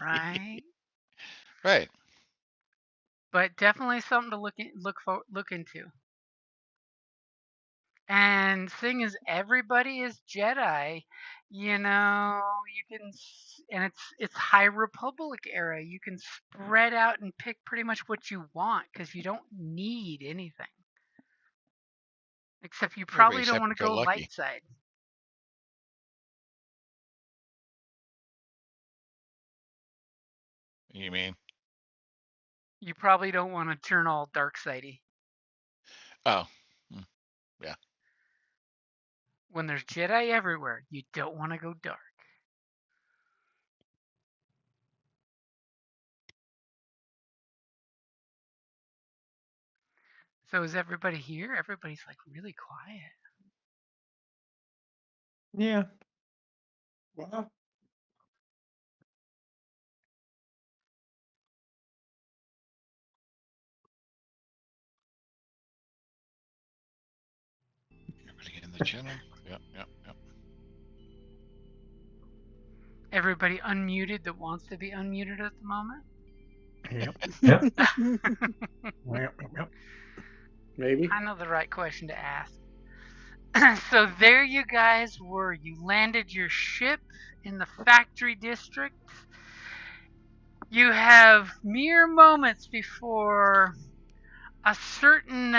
right? Right. But definitely something to look into. And seeing as everybody is Jedi, you can, and it's High Republic era. You can spread out and pick pretty much what you want because you don't need anything. Except you probably Everybody's don't want to go happy-go-lucky. light side. You mean? You probably don't want to turn all dark sidey. Oh. Yeah. When there's Jedi everywhere, you don't want to go dark. So is everybody here? Everybody's like really quiet. Yeah. Well, Everybody in the channel. Yep. Everybody unmuted that wants to be unmuted at the moment? Yep. Maybe. I know the right question to ask. So there you guys were. You landed your ship in the factory district. You have mere moments before a certain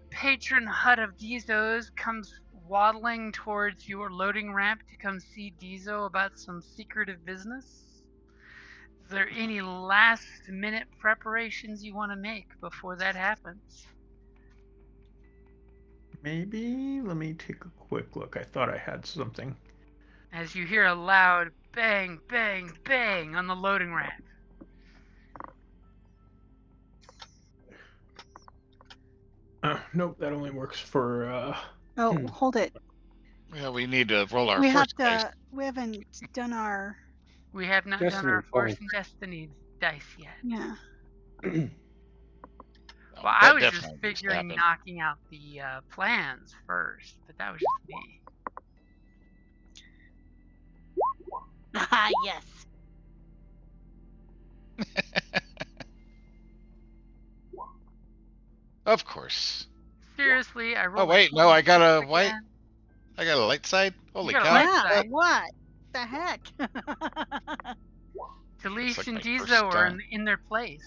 patron hut of Dizo's comes waddling towards your loading ramp to come see Dizo about some secretive business. Is there any last minute preparations you want to make before that happens? Maybe. Let me take a quick look. I thought I had something. As you hear a loud bang, bang, bang on the loading ramp. Nope, that only works for. Oh, hold it. Well, we need to roll our We have first dice. to. We haven't done our. We have not done our Force and Destiny dice yet. Yeah. Well, I was just figuring knocking out the plans first, but that was just me. Ah, yes. Of course. Seriously, I rolled. Oh wait, no, I got a white. I got a light side. Holy cow! Yeah, what the heck? Talish and Dizo are in their place.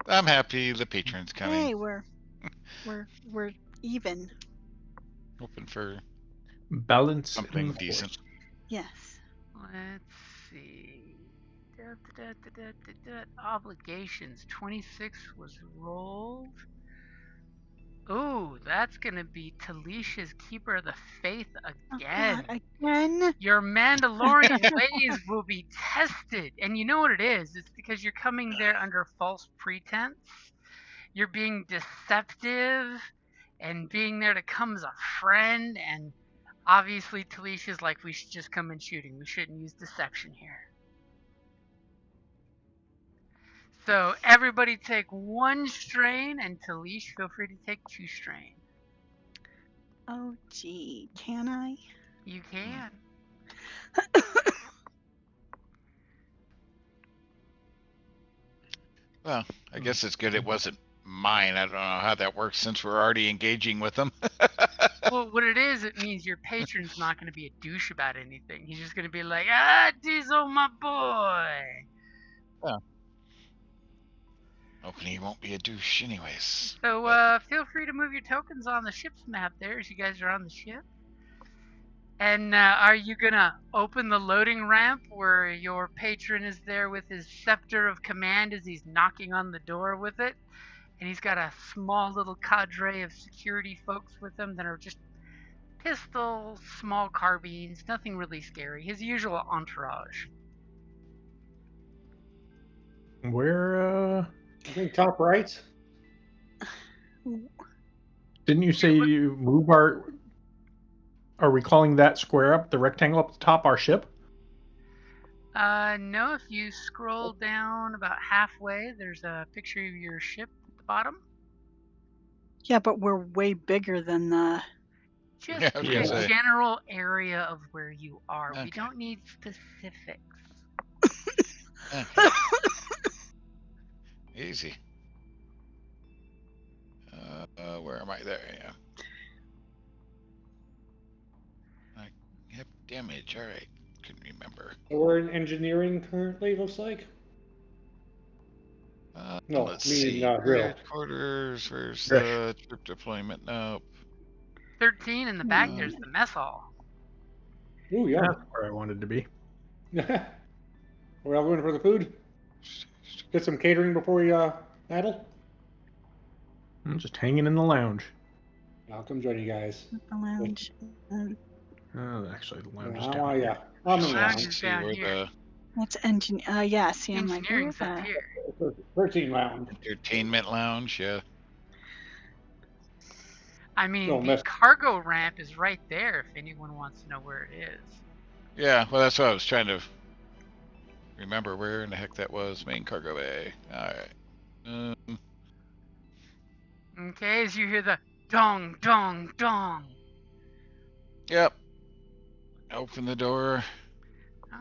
I'm happy the patron's coming. Hey, we're even. Hoping for balance, something decent. Yes. Let's see. Obligations 26 was rolled. Ooh, that's gonna be Talish's Keeper of the Faith again. Oh God, again? Your Mandalorian ways will be tested. And you know what it is? It's because you're coming there under false pretense. You're being deceptive and being there to come as a friend. And obviously Talisha's like, we should just come in shooting. We shouldn't use deception here. So everybody take 1 strain, and Talish, feel free to take 2 strain. Oh, gee. Can I? You can. Well, I guess it's good it wasn't mine. I don't know how that works since we're already engaging with them. Well, what it means your patron's not going to be a douche about anything. He's just going to be like, Diesel, my boy. Yeah. Hopefully he won't be a douche anyways. So feel free to move your tokens on the ship's map there as you guys are on the ship. And are you going to open the loading ramp where your patron is there with his scepter of command as he's knocking on the door with it? And he's got a small little cadre of security folks with him that are just pistols, small carbines, nothing really scary. His usual entourage. Where, I think top right. Didn't you say you move our... Are we calling that square up, the rectangle up the top, our ship? No, if you scroll down about halfway, there's a picture of your ship at the bottom. Yeah, but we're way bigger than the... Just Yeah, I was give gonna a say. general area of where you are. We Okay. don't need specifics. Okay. Easy. Where am I? There I am. I have damage. All right. Couldn't remember. So we're in engineering currently, looks like. No, Let's meaning, see. drill. Headquarters. Where's Griff. the troop deployment? Nope. 13 in the back, Hmm. there's the mess hall. Ooh, yeah. That's where I wanted to be. We're all going for the food. Get some catering before we battle. I'm just hanging in the lounge. I'll come join you guys. The lounge. Oh, actually, the lounge is Yeah, down here. I'm in the Lounge lounge. is See down where here. the What's engine? Yeah, see, I'm like, Engineering's where up the- here. 13 lounge. entertainment lounge. Yeah. I mean, Don't the mess- cargo ramp is right there if anyone wants to know where it is. Yeah. Well, that's what I was trying to remember where in the heck that was. Main cargo bay. All right. Okay, as you hear the dong, dong, dong. Yep. Open the door.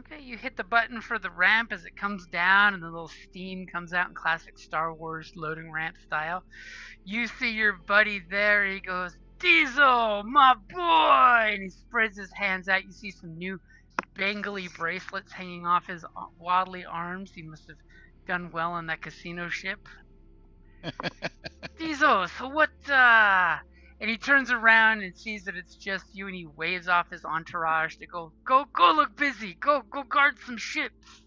Okay, you hit the button for the ramp as it comes down and the little steam comes out in classic Star Wars loading ramp style. You see your buddy there, he goes, Diesel, my boy! And he spreads his hands out. You see some new bangly bracelets hanging off his waddly arms. He must have done well on that casino ship. Diesel, so what, And he turns around and sees that it's just you, and he waves off his entourage to go look busy, go guard some ships.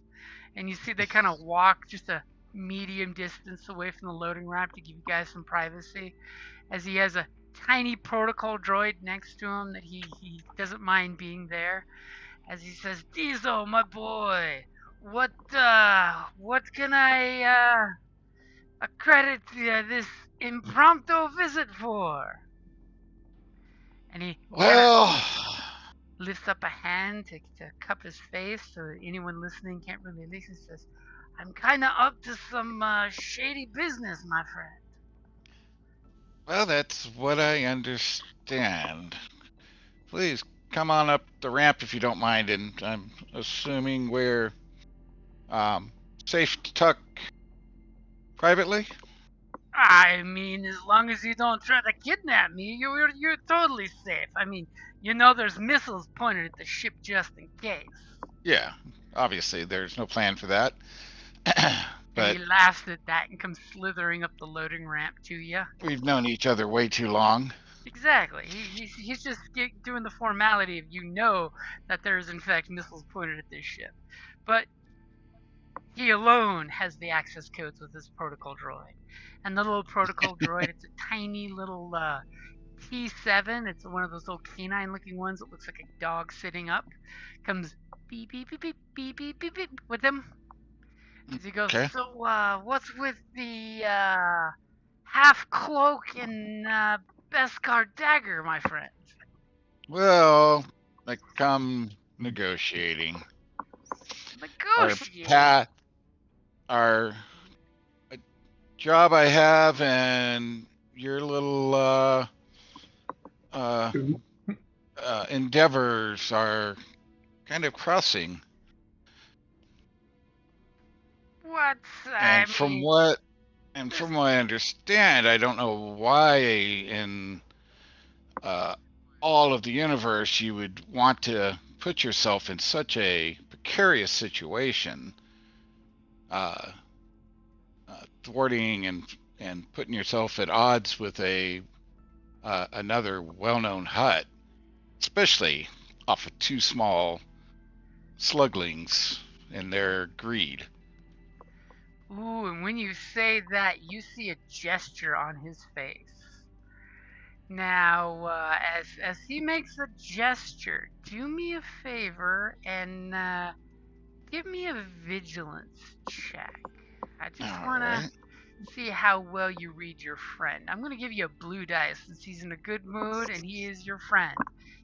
And you see they kind of walk just a medium distance away from the loading ramp to give you guys some privacy, as he has a tiny protocol droid next to him that he doesn't mind being there. As he says, Diesel, my boy, what can I accredit this impromptu visit for? And he Well, lifts up a hand to cup his face so that anyone listening can't really listen. Says, I'm kind of up to some shady business, my friend. well, that's what I understand. Please come on up the ramp if you don't mind, and I'm assuming we're safe to talk privately. I mean, as long as you don't try to kidnap me, you're totally safe. I mean, you know there's missiles pointed at the ship just in case. Yeah, obviously there's no plan for that. And But he laughs at that and comes slithering up the loading ramp to you. we've known each other way too long. Exactly. He's just doing the formality of you know that there is in fact missiles pointed at this ship. But he alone has the access codes with this protocol droid. And the little protocol droid, it's a tiny little T7. It's one of those little canine-looking ones that looks like a dog sitting up. Comes beep beep beep beep beep beep beep beep with him. As he goes, Okay. so what's with the half cloak and Beskar dagger, my friend? Well, like I'm negotiating. Negotiate. Our job I have and your little endeavors are kind of crossing. What? And from what I understand, I don't know why in all of the universe you would want to put yourself in such a precarious situation, thwarting and putting yourself at odds with another well-known hut, especially off of two small sluglings and their greed. Ooh, and when you say that, you see a gesture on his face. Now, as he makes a gesture, do me a favor and give me a vigilance check. I just All want right. to see how well you read your friend. I'm going to give you a blue dice since he's in a good mood and he is your friend.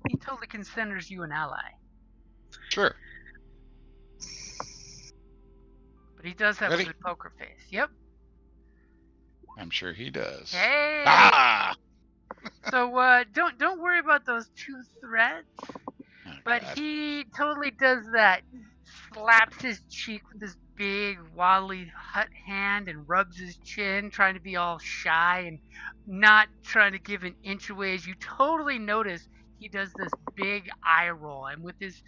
He totally considers you an ally. Sure. But he does have Ready? a good poker face. Yep. I'm sure he does. Hey! Ah! So don't worry about those 2 threats. Oh, But God. he totally does that. Slaps his cheek with his big wobbly hut hand and rubs his chin, trying to be all shy and not trying to give an inch away. As you totally notice, he does this big eye roll, and with his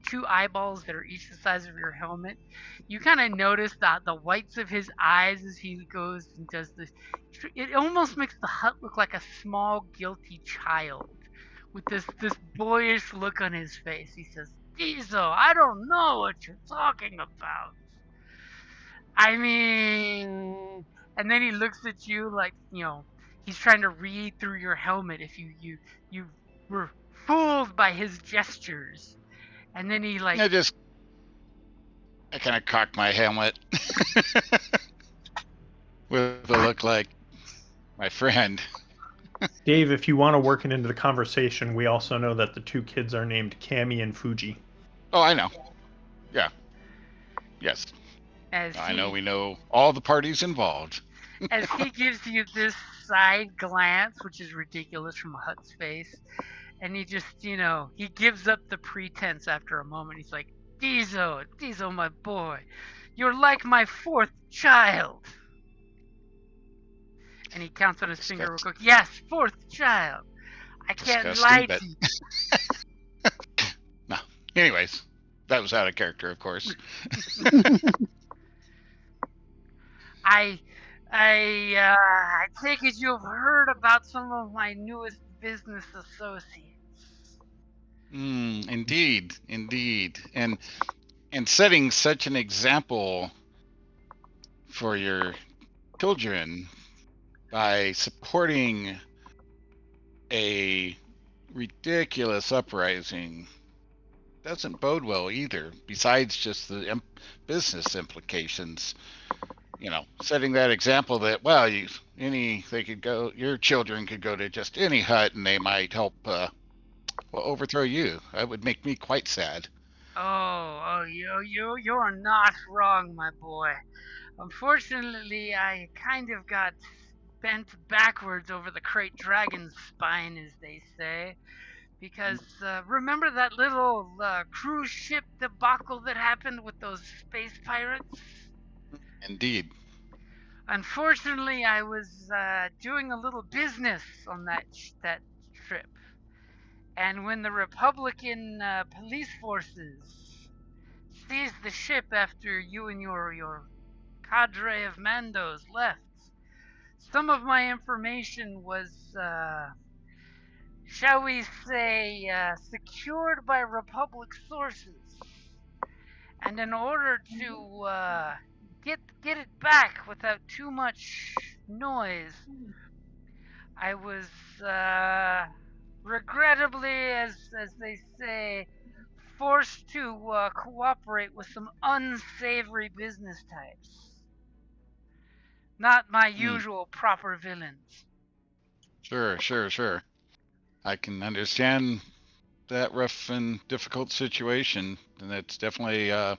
2 eyeballs that are each the size of your helmet, you kind of notice that the whites of his eyes as he goes and does this. It almost makes the hut look like a small guilty child with this boyish look on his face. He says, "Diesel, I don't know what you're talking about. I mean," and then he looks at you like he's trying to read through your helmet. If you were fooled by his gestures, and then he like, I kind of cocked my helmet with a look like my friend. Dave, if you want to work it into the conversation, we also know that the 2 kids are named Cammy and Fuji. Oh, I know. Yeah. Yes. We know all the parties involved. As he gives you this side glance, which is ridiculous from Hut's face, and he just, he gives up the pretense after a moment. He's like, Diesel, my boy, you're like my 4th child. And he counts on his finger real quick. Yes, 4th child. I can't lie to you. No. Anyways, that was out of character, of course. I take it you've heard about some of my newest business associates. Indeed. And setting such an example for your children by supporting a ridiculous uprising doesn't bode well either, besides just the business implications. Setting that example that, well, your children could go to just any hut and they might help overthrow you. That would make me quite sad. You're not wrong, my boy. Unfortunately, I kind of got bent backwards over the great dragon's spine, as they say. Because remember that little cruise ship debacle that happened with those space pirates? Indeed. Unfortunately, I was doing a little business on that trip, and when the Republican police forces seized the ship after you and your cadre of Mandos left, some of my information was, shall we say, secured by Republic sources. And in order to get it back without too much noise, I was regrettably, as they say, forced to cooperate with some unsavory business types. Not my usual proper villains. Sure. I can understand that rough and difficult situation, and it's definitely a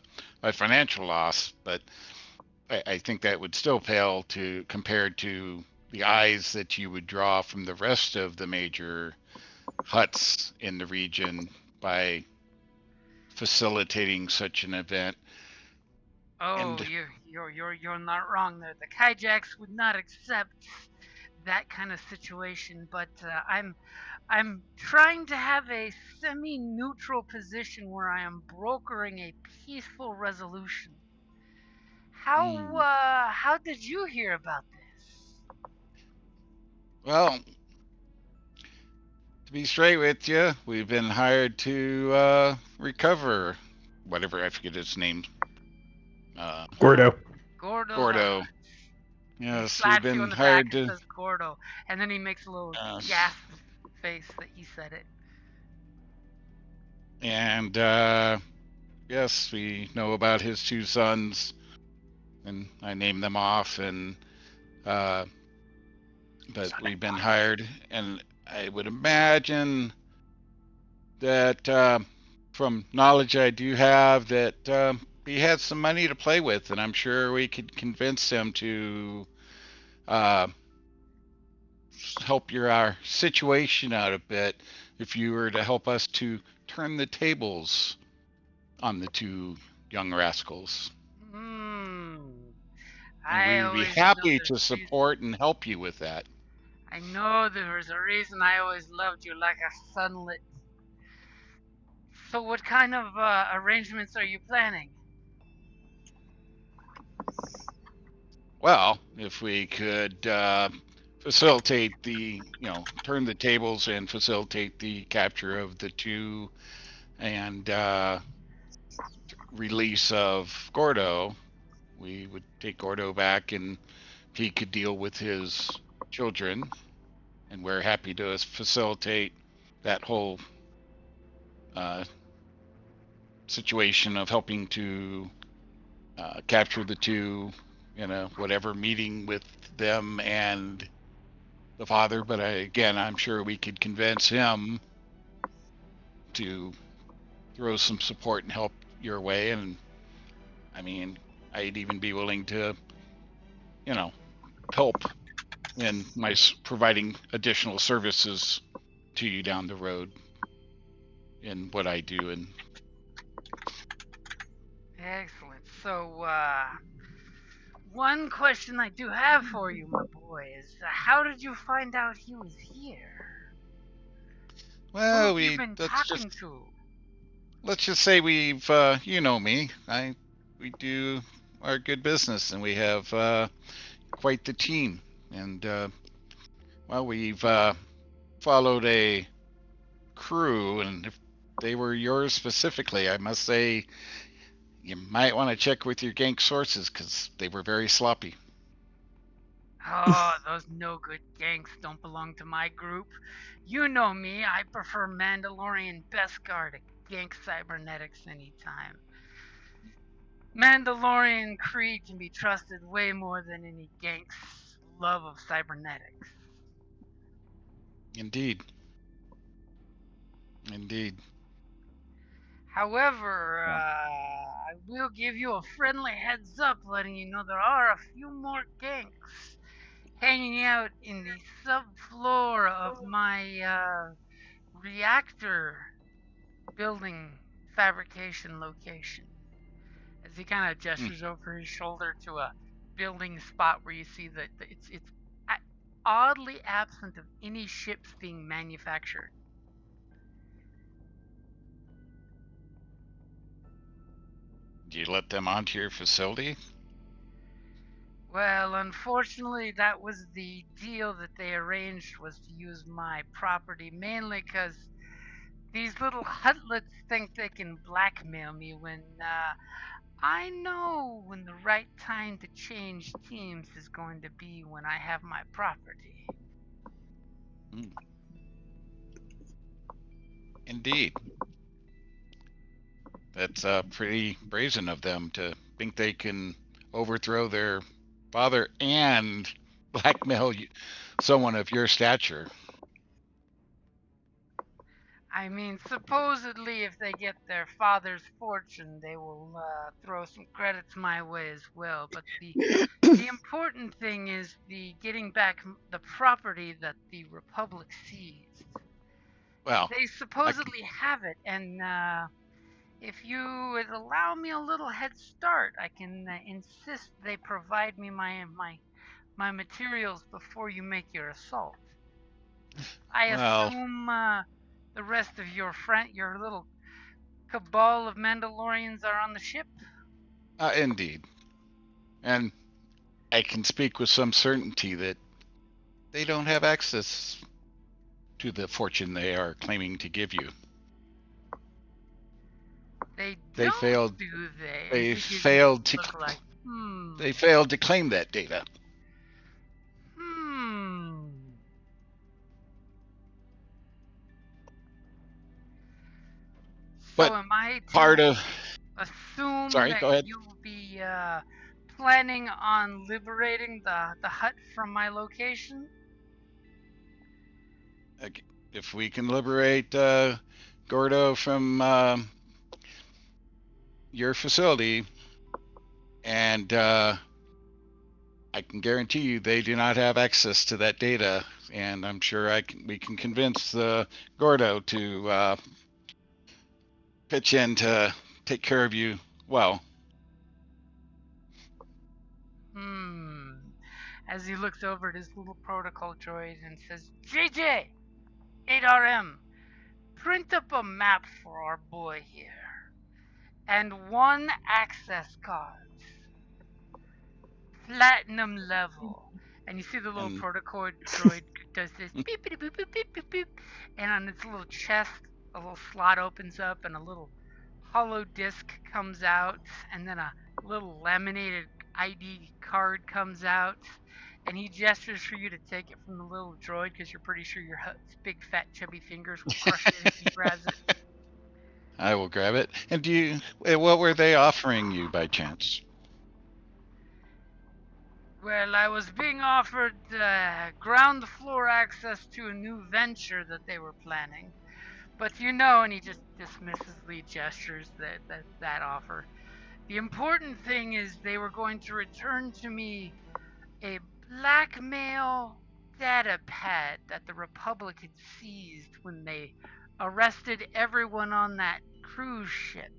financial loss, but I think that would still pale compared to the eyes that you would draw from the rest of the major huts in the region by facilitating such an event. You're not wrong there. The Kaijaks would not accept that kind of situation, but I'm trying to have a semi-neutral position where I am brokering a peaceful resolution. How did you hear about this? Well, to be straight with you, we've been hired to recover whatever, I forget his name. Gordo. Gordo. Yes, we've been hired to. Says Gordo, and then he makes a little gasp face that he said it. And yes, we know about his 2 sons, and I named them off. And but we've been hired, and I would imagine that from knowledge I do have that he had some money to play with, and I'm sure we could convince him to help our situation out a bit if you were to help us to turn the tables on the two young rascals. Hmm. And I we would be always know happy there's to a reason. support and help you with that. I know there's a reason I always loved you like a sunlit. So what kind of arrangements are you planning? Well, if we could facilitate turn the tables and facilitate the capture of the two and release of Gordo, we would take Gordo back and he could deal with his children. And we're happy to facilitate that whole situation of helping to capture the two in a whatever meeting with them and the father. But I'm sure we could convince him to throw some support and help your way. And I mean, I'd even be willing to, help in my providing additional services to you down the road in what I do. And Excellent. So, one question I do have for you, my boy, is how did you find out he was here? Who well, have you been talking to? let's just say we've you know me. We do our good business and we have quite the team. And we've followed a crew, and if they were yours specifically, I must say you might want to check with your gank sources because they were very sloppy. Oh, those no good ganks don't belong to my group. You know me, I prefer Mandalorian Beskar to gank cybernetics anytime. Mandalorian Creed can be trusted way more than any gank's love of cybernetics. Indeed. However, Well, I will give you a friendly heads up letting you know there are a few more ganks hanging out in the subfloor of my reactor building fabrication location. As he kind of gestures over his shoulder to a building spot where you see that it's oddly absent of any ships being manufactured. do you let them onto your facility? Well, unfortunately, that was the deal that they arranged, was to use my property mainly because these little hutlets think they can blackmail me when I know when the right time to change teams is going to be when I have my property. Indeed. That's pretty brazen of them to think they can overthrow their father and blackmail someone of your stature. I mean, supposedly, if they get their father's fortune, they will throw some credits my way as well. But the important thing is the getting back the property that the Republic seized. Well, They supposedly have it, and if you would allow me a little head start, I can insist they provide me my materials before you make your assault. I well, assume the rest of your little cabal of Mandalorians are on the ship? indeed. And I can speak with some certainty that they don't have access to the fortune they are claiming to give you. They They don't, failed. do they? They As he gives failed you to. a look like, They failed to claim that data. So But am I part to of. assume Sorry, that go ahead. you will be planning on liberating the hut from my location? If we can liberate Gordo from your facility, and I I can guarantee you they do not have access to that data, and I'm sure we can convince Gordo to pitch in to take care of you well. As he looks over at his little protocol droid and says, JJ, 8RM, print up a map for our boy here. And 1 access card. Platinum level. And you see the little protocol droid does this beep, beep, beep, beep, beep, beep, beep. And on its little chest, a little slot opens up and a little hollow disc comes out. And then a little laminated ID card comes out. And he gestures for you to take it from the little droid because you're pretty sure your big, fat, chubby fingers will crush it if he grabs it. I will grab it. And what were they offering you by chance? Well, I was being offered ground floor access to a new venture that they were planning. But and he just dismissively gestures that offer. The important thing is they were going to return to me a blackmail data pad that the Republic had seized when they arrested everyone on that cruise ship.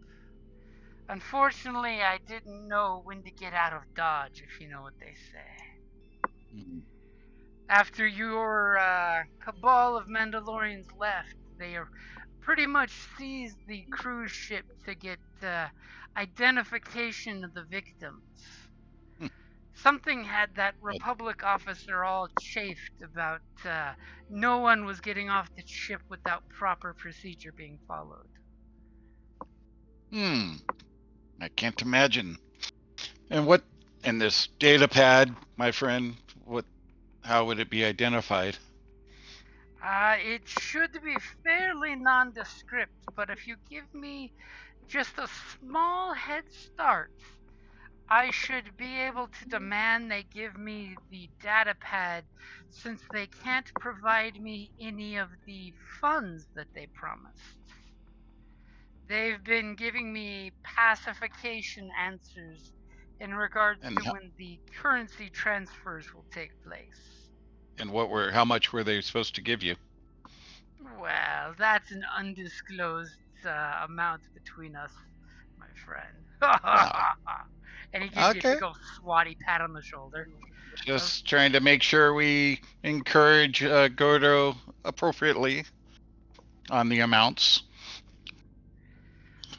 Unfortunately, I didn't know when to get out of Dodge, if you know what they say. Mm-hmm. After your cabal of Mandalorians left, they pretty much seized the cruise ship to get identification of the victims. Something had that Republic officer all chafed about no one was getting off the ship without proper procedure being followed. I can't imagine. And this data pad, my friend, how would it be identified? It should be fairly nondescript, but if you give me just a small head start, I should be able to demand they give me the data pad since they can't provide me any of the funds that they promised. They've been giving me pacification answers in regards to when the currency transfers will take place. And how much were they supposed to give you? Well, that's an undisclosed amount between us, my friend. And he gives you a big old swatty pat on the shoulder. Just trying to make sure we encourage Gordo appropriately on the amounts.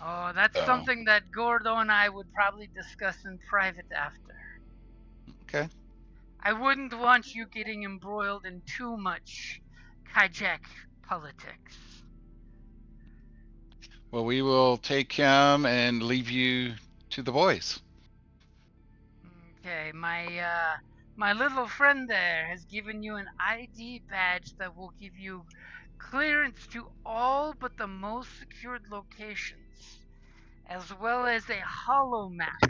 Oh, that's something that Gordo and I would probably discuss in private after. Okay. I wouldn't want you getting embroiled in too much Kajak politics. Well, we will take him and leave you to the boys. Okay, my little friend there has given you an ID badge that will give you clearance to all but the most secured locations, as well as a holo map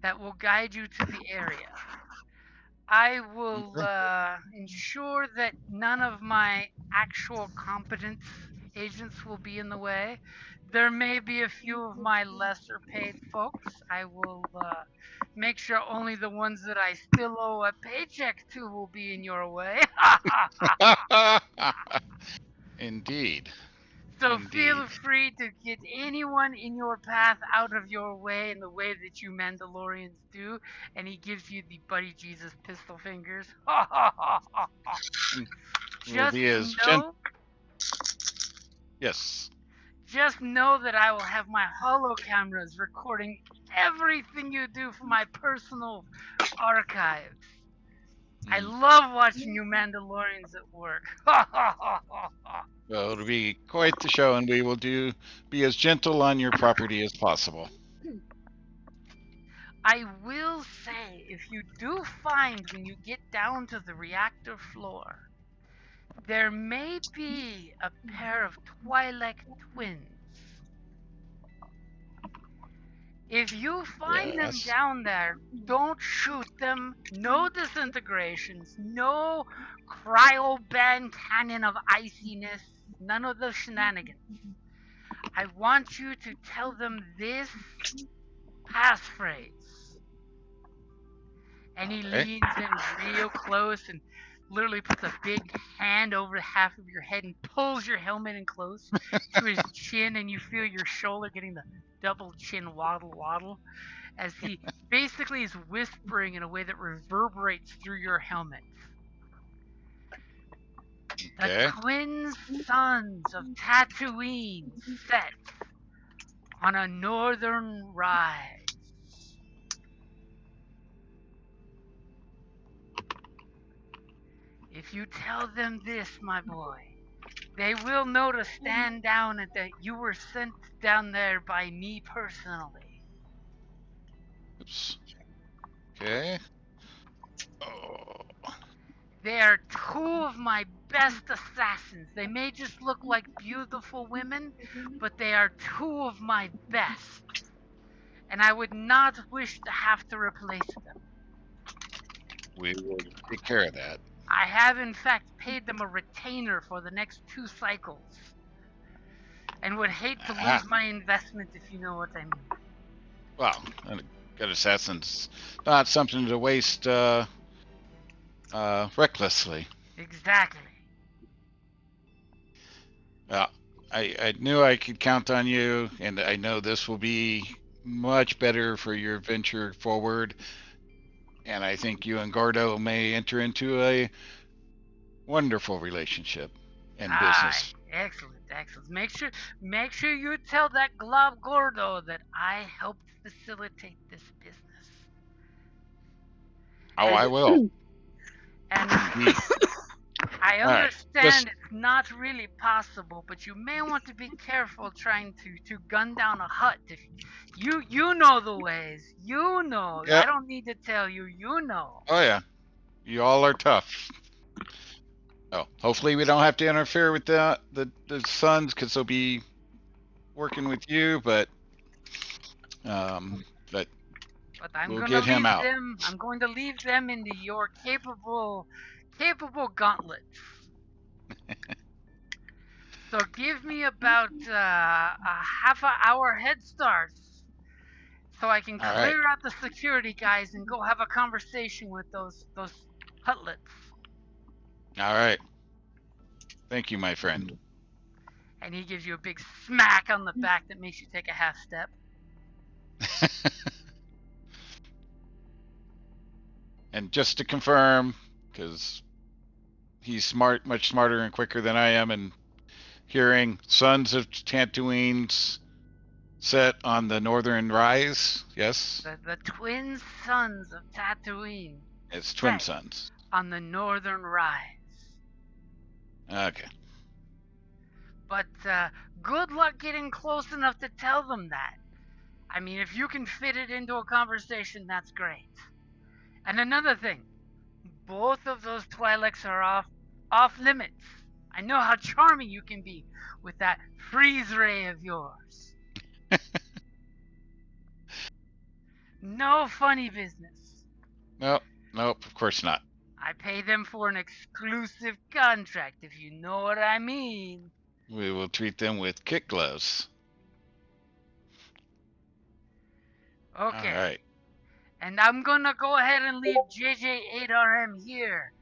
that will guide you to the area. I will ensure that none of my actual competent agents will be in the way. There may be a few of my lesser paid folks. I will make sure only the ones that I still owe a paycheck to will be in your way. Indeed. So feel free to get anyone in your path out of your way in the way that you Mandalorians do. And he gives you the Buddy Jesus pistol fingers. Yes. Just know that I will have my holo cameras recording everything you do for my personal archives. I love watching you Mandalorians at work. Well, it'll be quite the show, and we will be as gentle on your property as possible. I will say, if you do find when you get down to the reactor floor, there may be a pair of Twi'lek twins. If you find them down there, don't shoot them. No disintegrations. No cryoban cannon of iciness. None of those shenanigans. I want you to tell them this passphrase. And he Okay. leans in real close and literally puts a big hand over half of your head and pulls your helmet in close to his chin, and you feel your shoulder getting the double chin waddle as he basically is whispering in a way that reverberates through your helmet. The Okay. twin sons of Tatooine set on a northern rise. If you tell them this, my boy, they will know to stand down and that you were sent down there by me personally. Oops. Okay. Oh. They are two of my best assassins. They may just look like beautiful women, but they are two of my best. And I would not wish to have to replace them. We will take care of that. I have, in fact, paid them a retainer for the next 2 cycles. And would hate to lose my investment, if you know what I mean. Well, a good assassin's not something to waste recklessly. Exactly. Well, I knew I could count on you, and I know this will be much better for your venture forward. And I think you and Gordo may enter into a wonderful relationship and business. Excellent. Make sure you tell that Glob Gordo that I helped facilitate this business. Oh, I will. And Indeed. I All right, understand it's not really possible, but you may want to be careful trying to gun down a hut. If you know the ways. You know. Yep. I don't need to tell you. You know. Oh yeah, you all are tough. Oh, hopefully we don't have to interfere with the sons because they'll be working with you, but But I'm we'll going get to him leave out. them. I'm going to leave them into your capable gauntlets. So give me about a half an hour head start, so I can All clear right. out the security guys and go have a conversation with those hutlets. All right. Thank you, my friend. And he gives you a big smack on the back that makes you take a half step. And just to confirm, because he's smart, much smarter and quicker than I am, and hearing Sons of Tatooine's set on the Northern Rise, yes? The twin sons of Tatooine It's Twin set Sons. on the northern rise. Okay. But good luck getting close enough to tell them that. I mean, if you can fit it into a conversation, that's great. And another thing, both of those Twi'leks are off limits. I know how charming you can be with that freeze ray of yours. No funny business. Nope, of course not. I pay them for an exclusive contract, if you know what I mean. We will treat them with kit gloves. Okay. All right. And I'm gonna go ahead and leave JJ8RM here,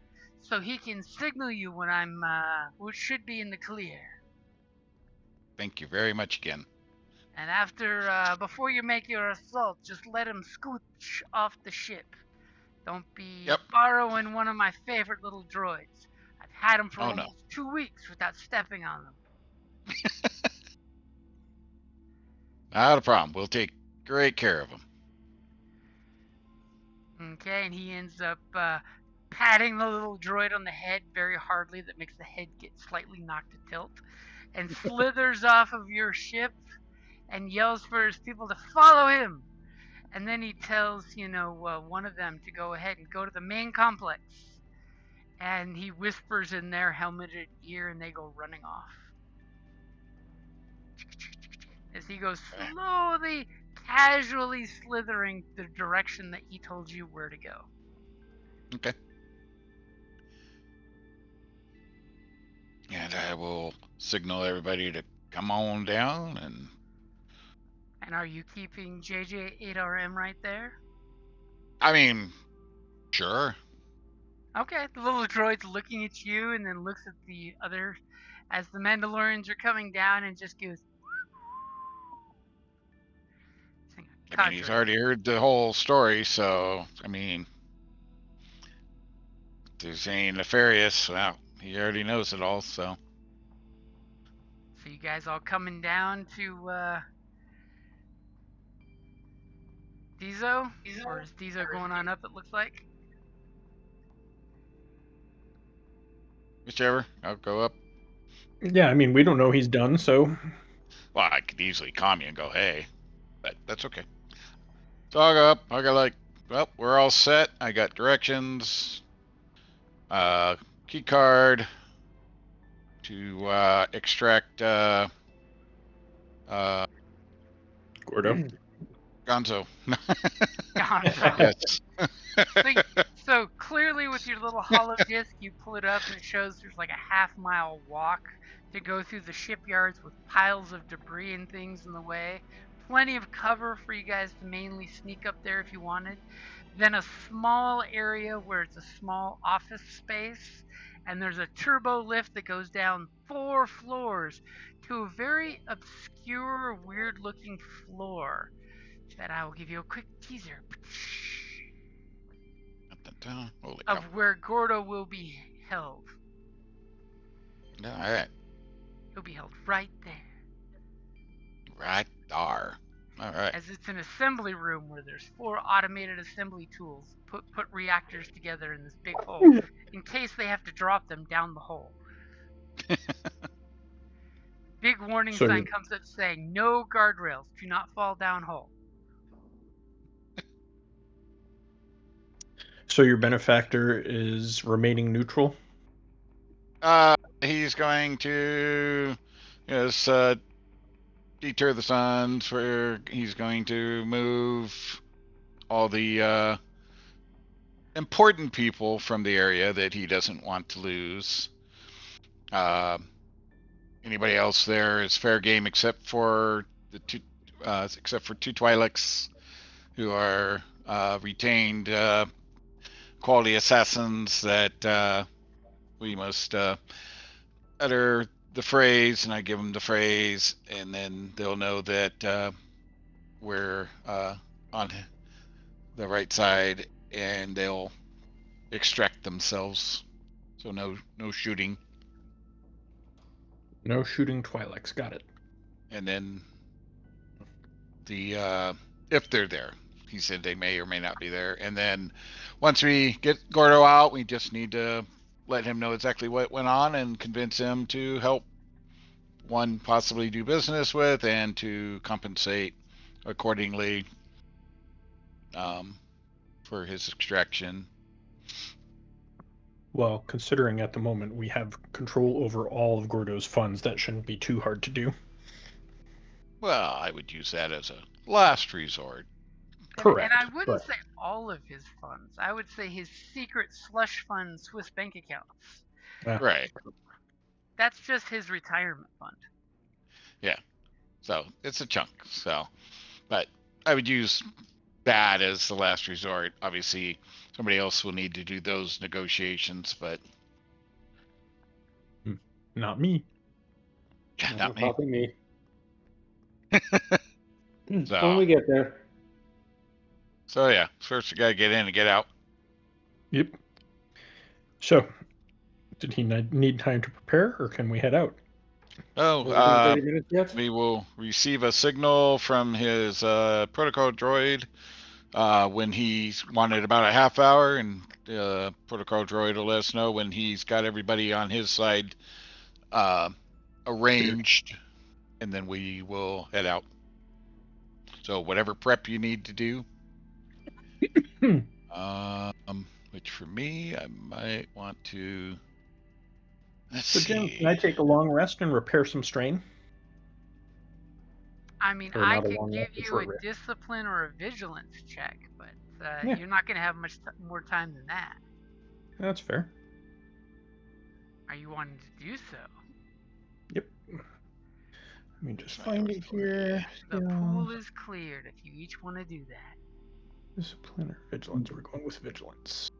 so he can signal you when I'm, which should be in the clear. Thank you very much again. And before you make your assault, just let him scooch off the ship. Don't be borrowing one of my favorite little droids. I've had him for almost 2 weeks without stepping on them. Not a problem. We'll take great care of him. Okay, and he ends up patting the little droid on the head very hardly, that makes the head get slightly knocked to tilt, and slithers off of your ship and yells for his people to follow him. And then he tells, one of them to go ahead and go to the main complex. And he whispers in their helmeted ear, and they go running off. As he goes slowly, casually slithering the direction that he told you where to go. Okay. And I will signal everybody to come on down. And are you keeping JJ8RM right there? I mean, Sure. Okay, the little droid's looking at you and then looks at the other as the Mandalorians are coming down and just goes. I mean, he's already heard the whole story, so, I mean, if there's any nefarious, well, he already knows it all, so. So you guys all coming down to Dizo? Or is Dizo going on up, it looks like? Whichever, I'll go up. Yeah, I mean, we don't know he's done, so. Well, I could easily calm you and go, hey, but that's okay. So I'll go up. I got like, well, we're all set. I got directions, key card to extract Gordo. Gonzo. Gonzo. Yes. So clearly with your little hollow disc, you pull it up and it shows there's like a half-mile walk to go through the shipyards with piles of debris and things in the way. Plenty of cover for you guys to mainly sneak up there if you wanted. Then a small area where it's a small office space, and there's a turbo lift that goes down 4 floors to a very obscure, weird-looking floor that I will give you a quick teaser Holy of cow. where Gordo will be held. All right. He'll be held right there. Right there. All right. As it's an assembly room where there's 4 automated assembly tools put reactors together in this big hole in case they have to drop them down the hole. Big warning sign comes up saying no guardrails, do not fall down hole. So your benefactor is remaining neutral? He's going to deter the suns, where he's going to move all the important people from the area that he doesn't want to lose. Anybody else there is fair game except for the two Twi'leks who are retained quality assassins that we must utter the phrase, and I give them the phrase, and then they'll know that we're on the right side, and they'll extract themselves. So no shooting. No shooting Twi'leks, got it. And then the if they're there, he said they may or may not be there. And then once we get Gordo out, we just need to let him know exactly what went on and convince him to help one possibly do business with and to compensate accordingly for his extraction. Well, considering at the moment we have control over all of Gordo's funds, that shouldn't be too hard to do. Well, I would use that as a last resort. Correct. And I wouldn't say all of his funds. I would say his secret slush fund Swiss bank accounts. Right. That's just his retirement fund. Yeah. So it's a chunk. So, but I would use that as the last resort. Obviously, somebody else will need to do those negotiations, but not me. Yeah, not me. Probably me. So, when we get there. So yeah, first you gotta get in and get out. Yep. So, did he need time to prepare, or can we head out? Oh, 30 minutes yet? we will receive a signal from his protocol droid when he's wanted about a half hour, and the protocol droid will let us know when he's got everybody on his side arranged, and then we will head out. So whatever prep you need to do. Which for me, I might want to. Let's see. Jim, can I take a long rest and repair some strain? I mean, Or I not a could long give rest, it's you a short rest. discipline or a vigilance check, but Yeah. you're not going to have much more time than that. That's fair. Are you wanting to do so? Yep. Let me just find it here. The pool is cleared if you each want to do that. Discipline or vigilance? We're going with vigilance.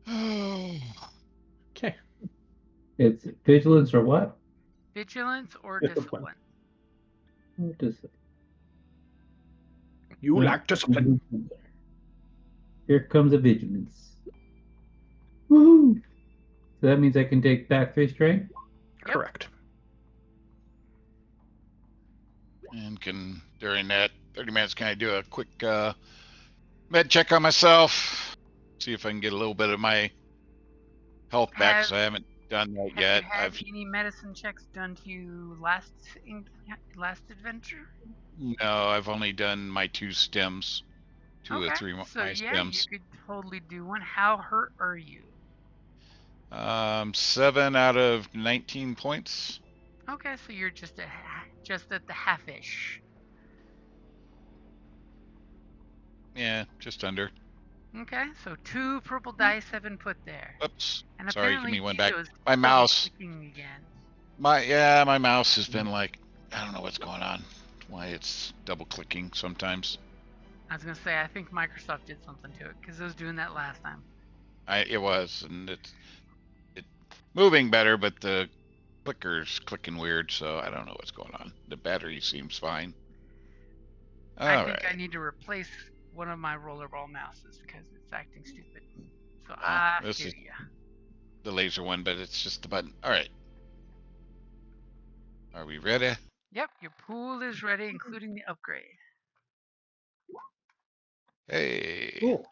Okay. It's vigilance or what? Vigilance or Discipline. discipline? What is it? You lack discipline. Here comes a vigilance. Woohoo! So that means I can take back 3 strength? Yep. Correct. And can, during that 30 minutes, can I do a quick med check on myself? See if I can get a little bit of my health back, because I haven't done that Have yet. you had any medicine checks done to you last adventure? No, I've only done my 2 stems. 2 or 3 So my yeah, stems. you could totally do one. How hurt are you? 7 out of 19 points. Okay, so you're just at the half-ish. Yeah, just under. Okay, so 2 purple dice have been put there. Oops. And Sorry, give apparently me one back. Tito's My mouse. double-clicking again. My mouse has been like, I don't know what's going on. Why it's double clicking sometimes. I was gonna say, I think Microsoft did something to it, because it was doing that last time. It was, and it's moving better, but the clicker's clicking weird, so I don't know what's going on. The battery seems fine. I think I need to replace one of my rollerball mouses, because it's acting stupid. So this hear is ya. the laser one, but it's just the button. Alright. Are we ready? Yep, your pool is ready, including the upgrade. Hey. Cool.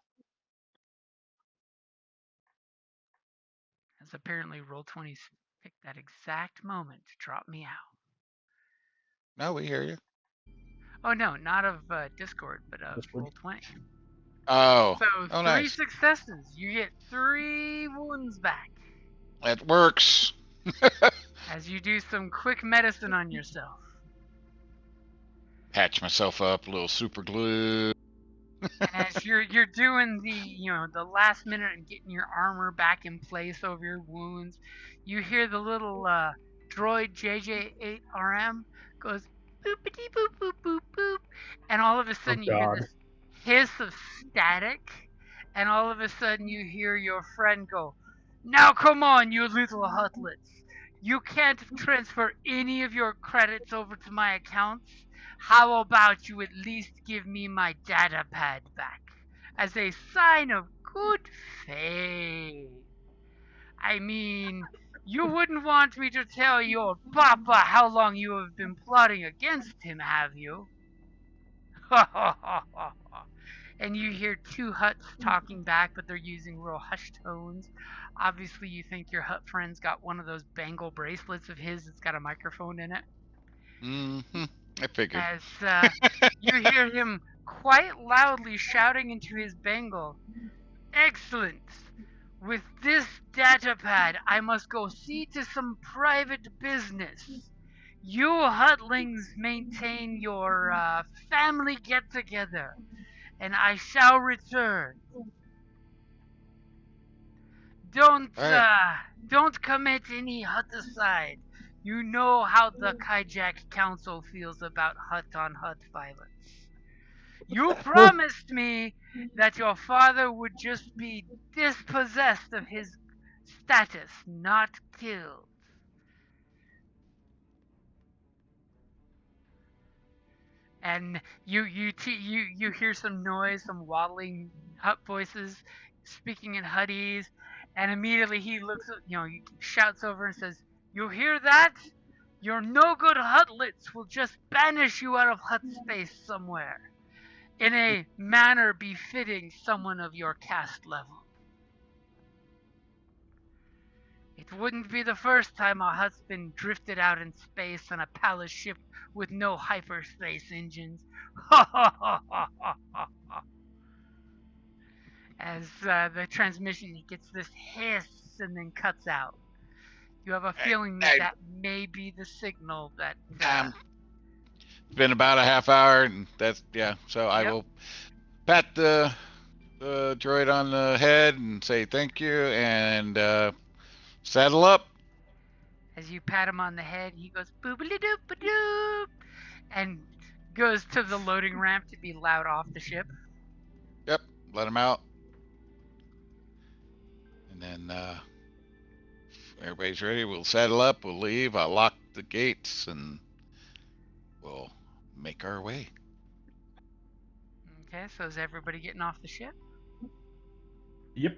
As apparently Roll20's picked that exact moment to drop me out. No, we hear you. Oh no, not of Discord, but of Discord. Roll20. Oh. So Oh, 3 nice. successes. You get 3 wounds back. That works. As you do some quick medicine on yourself. Patch myself up, a little super glue. And as you're doing the last minute and getting your armor back in place over your wounds, you hear the little droid JJ8RM goes boopity boop boop boop boop, and all of a sudden you hear God. this hiss of static, and all of a sudden you hear your friend go, "Now come on, you little hutlets! You can't transfer any of your credits over to my accounts. How about you at least give me my data pad back as a sign of good faith? I mean, you wouldn't want me to tell your papa how long you have been plotting against him, have you?" And you hear 2 huts talking back, but they're using real hushed tones. Obviously, you think your hut friend's got one of those bangle bracelets of his that's got a microphone in it. Mm-hmm. I figured. As you hear him quite loudly shouting into his bangle, "Excellent! With this data pad, I must go see to some private business. You hutlings maintain your family get-together, and I shall return. Don't commit any huticide. You know how the Kajak Council feels about hut-on-hut violence. You promised me that your father would just be dispossessed of his status, not killed." And you hear some noise, some waddling hut voices speaking in Huttese, and immediately he looks, he shouts over and says, "You hear that? Your no good hutlets will just banish you out of hut space somewhere, in a manner befitting someone of your caste level. It wouldn't be the first time a hut's been drifted out in space on a palace ship with no hyperspace engines." As the transmission gets this hiss and then cuts out. You have a feeling that may be the signal that... It's been about a half hour, and that's, yeah. So I will pat the droid on the head and say thank you, and saddle up. As you pat him on the head, he goes boobily doop doop and goes to the loading ramp to be allowed off the ship. Yep, let him out. And then if everybody's ready, we'll saddle up, we'll leave, I'll lock the gates, and we'll make our way. Okay, so is everybody getting off the ship? Yep.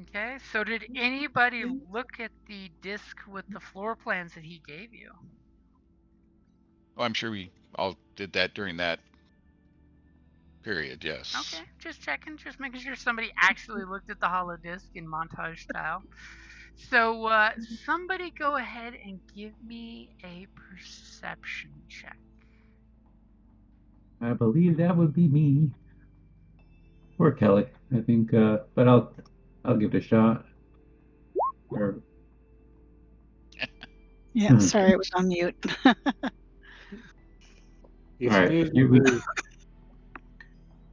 Okay, so did anybody look at the disc with the floor plans that he gave you? Oh, I'm sure we all did that during that period, yes. Okay, just checking, just making sure somebody actually looked at the holodisc in montage style. So somebody go ahead and give me a perception check. I believe that would be me. Or Kelly, I think, but I'll give it a shot. Or, Yeah, sorry, it was on mute. You All right, sneezed here and we- breathed.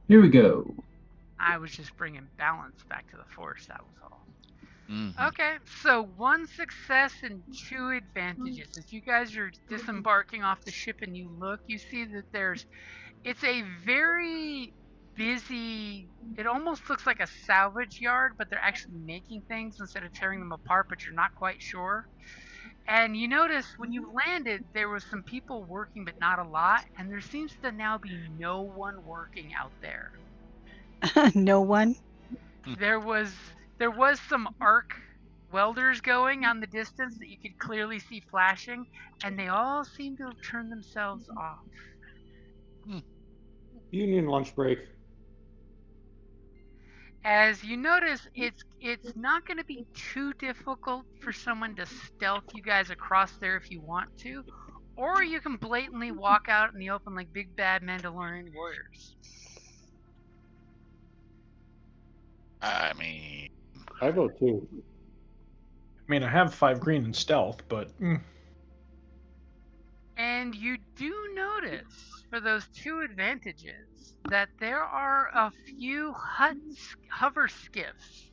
here we go. I was just bringing balance back to the force, that was all. Mhm. Okay, so 1 success and 2 advantages. As you guys are disembarking off the ship and you look, you see that it's a very busy, it almost looks like a salvage yard, but they're actually making things instead of tearing them apart, but you're not quite sure. And you notice when you landed, there was some people working, but not a lot, and there seems to now be no one working out there. No one? There was some arc welders going on the distance that you could clearly see flashing, and they all seem to have turned themselves off. Union lunch break. As you notice, it's not going to be too difficult for someone to stealth you guys across there if you want to, or you can blatantly walk out in the open like big bad Mandalorian warriors. I mean, I vote 2. I mean, I have 5 green in stealth, but And you do notice, for those 2 advantages, that there are a few hover skiffs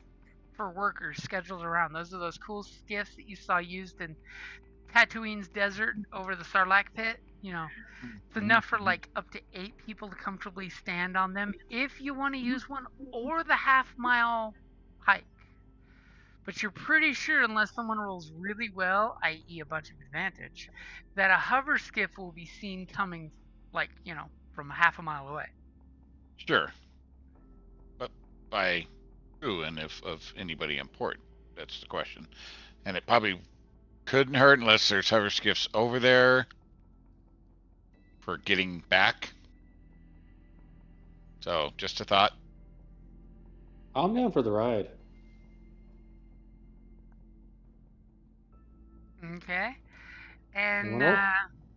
for workers scheduled around. Those are those cool skiffs that you saw used in Tatooine's desert over the Sarlacc pit. You know, it's enough for like up to 8 people to comfortably stand on them if you want to use one, or the half-mile hike. But you're pretty sure, unless someone rolls really well, i.e. a bunch of advantage, that a hover skiff will be seen coming, like, from half a mile away. sure. But by who and if of anybody important? That's the question. And it probably couldn't hurt unless there's hover skiffs over there for getting back. So, just a thought. I'm down for the ride. Okay. And Anyone else?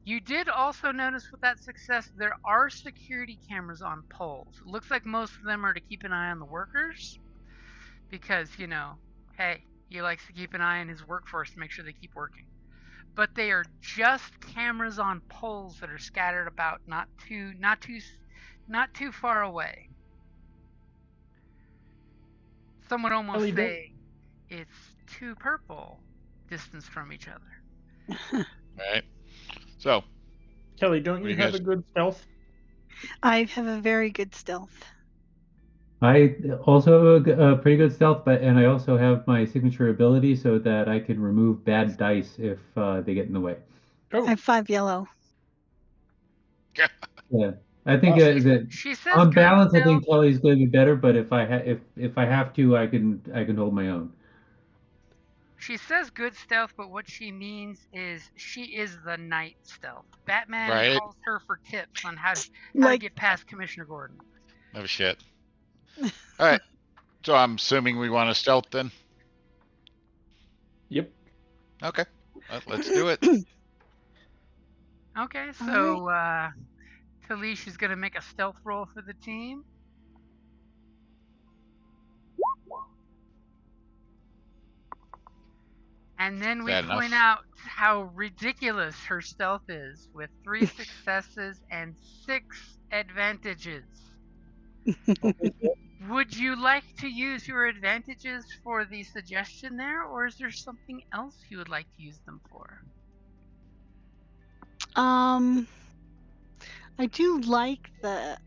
you did also notice with that success, there are security cameras on poles. It looks like most of them are to keep an eye on the workers. Because, hey, he likes to keep an eye on his workforce to make sure they keep working. But they are just cameras on poles that are scattered about, not too far away. Some would almost Ellie, say it's 2 purple distance from each other. Right. So, Kelly, don't What do you you have guys- a good stealth? I have a very good stealth. I also have a pretty good stealth, and I also have my signature ability so that I can remove bad dice if they get in the way. I have 5 yellow. Yeah, I think Awesome. that She says on good balance, I stealth. think Kelly's going to be better. But if I have to, I can hold my own. She says good stealth, but what she means is she is the night stealth. Batman Right. calls her for tips on how to Like, get past Commissioner Gordon. Oh shit. All right. So I'm assuming we want to stealth then. Yep. Okay. Let's do it. Okay, so Talish is going to make a stealth roll for the team. And then we Bad point enough. out how ridiculous her stealth is with 3 successes and 6 advantages. Would you like to use your advantages for the suggestion there, or is there something else you would like to use them for? I do like the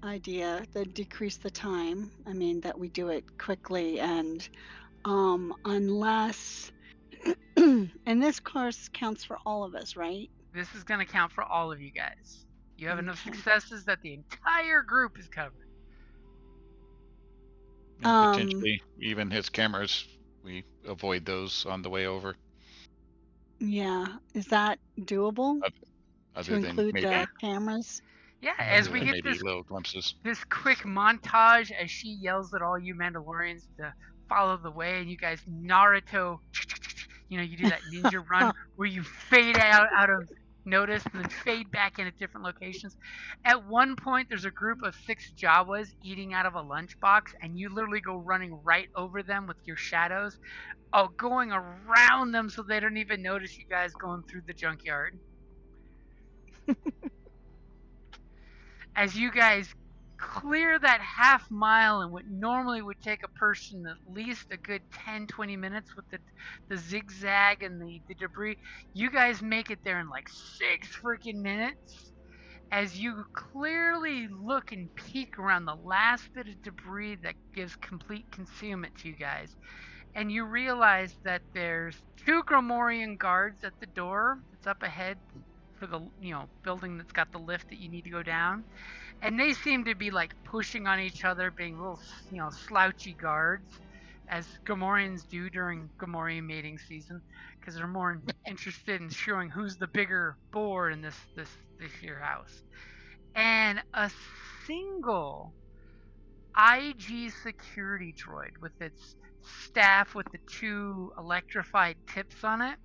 idea that decrease the time. I mean, that we do it quickly and unless, and this course counts for all of us, right? This is going to count for all of you guys. You have enough Okay. successes that the entire group is covered. And potentially even his cameras, we avoid those on the way over. Yeah, is that doable Other to than include maybe, the cameras? Yeah, as we get maybe little glimpses. this quick montage as she yells at all you Mandalorians to follow the way, and you guys Naruto, you do that ninja run where you fade out of notice and then fade back in at different locations. At one point, there's a group of 6 Jawas eating out of a lunchbox, and you literally go running right over them with your shadows, going around them so they don't even notice you guys going through the junkyard. As you guys clear that half mile in what normally would take a person at least a good 10-20 minutes with the zigzag and the debris, you guys make it there in like 6 freaking minutes. As you clearly look and peek around the last bit of debris that gives complete concealment to you guys, and you realize that there's 2 Gromorian guards at the door that's up ahead for the building that's got the lift that you need to go down, and they seem to be like pushing on each other, being little slouchy guards, as Gamorreans do during Gamorrean mating season, because they're more interested in showing who's the bigger boar in this here house. And a single IG security droid with its staff with the 2 electrified tips on it,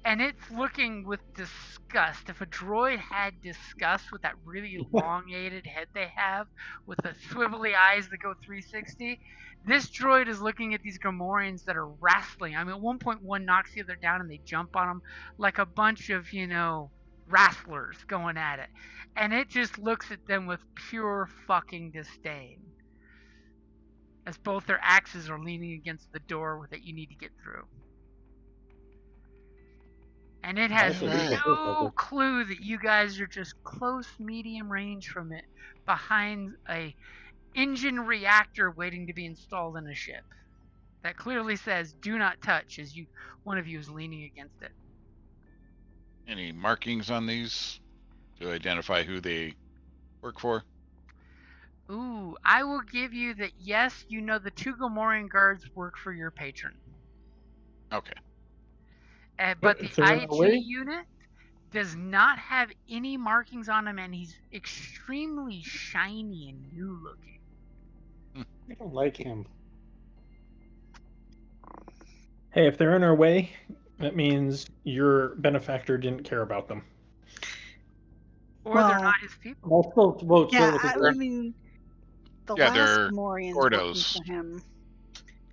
and it's looking with disgust. If a droid had disgust with that really elongated head they have, with the swivelly eyes that go 360, this droid is looking at these Gamorreans that are wrestling. I mean, at one point, one knocks the other down and they jump on them like a bunch of, wrestlers going at it. And it just looks at them with pure fucking disdain, as both their axes are leaning against the door that you need to get through. And it has no clue that you guys are just close medium range from it, behind a engine reactor waiting to be installed in a ship that clearly says "Do not touch" as one of you is leaning against it. Any markings on these to identify who they work for? Ooh, I will give you that. Yes, the 2 Gamorrean guards work for your patron. Okay. But the IT unit does not have any markings on him, and he's extremely shiny and new looking. I don't like him. Hey, if they're in our way, that means your benefactor didn't care about them. Or they're not his people. I mean, the last Gamorreans working Gordos. for him.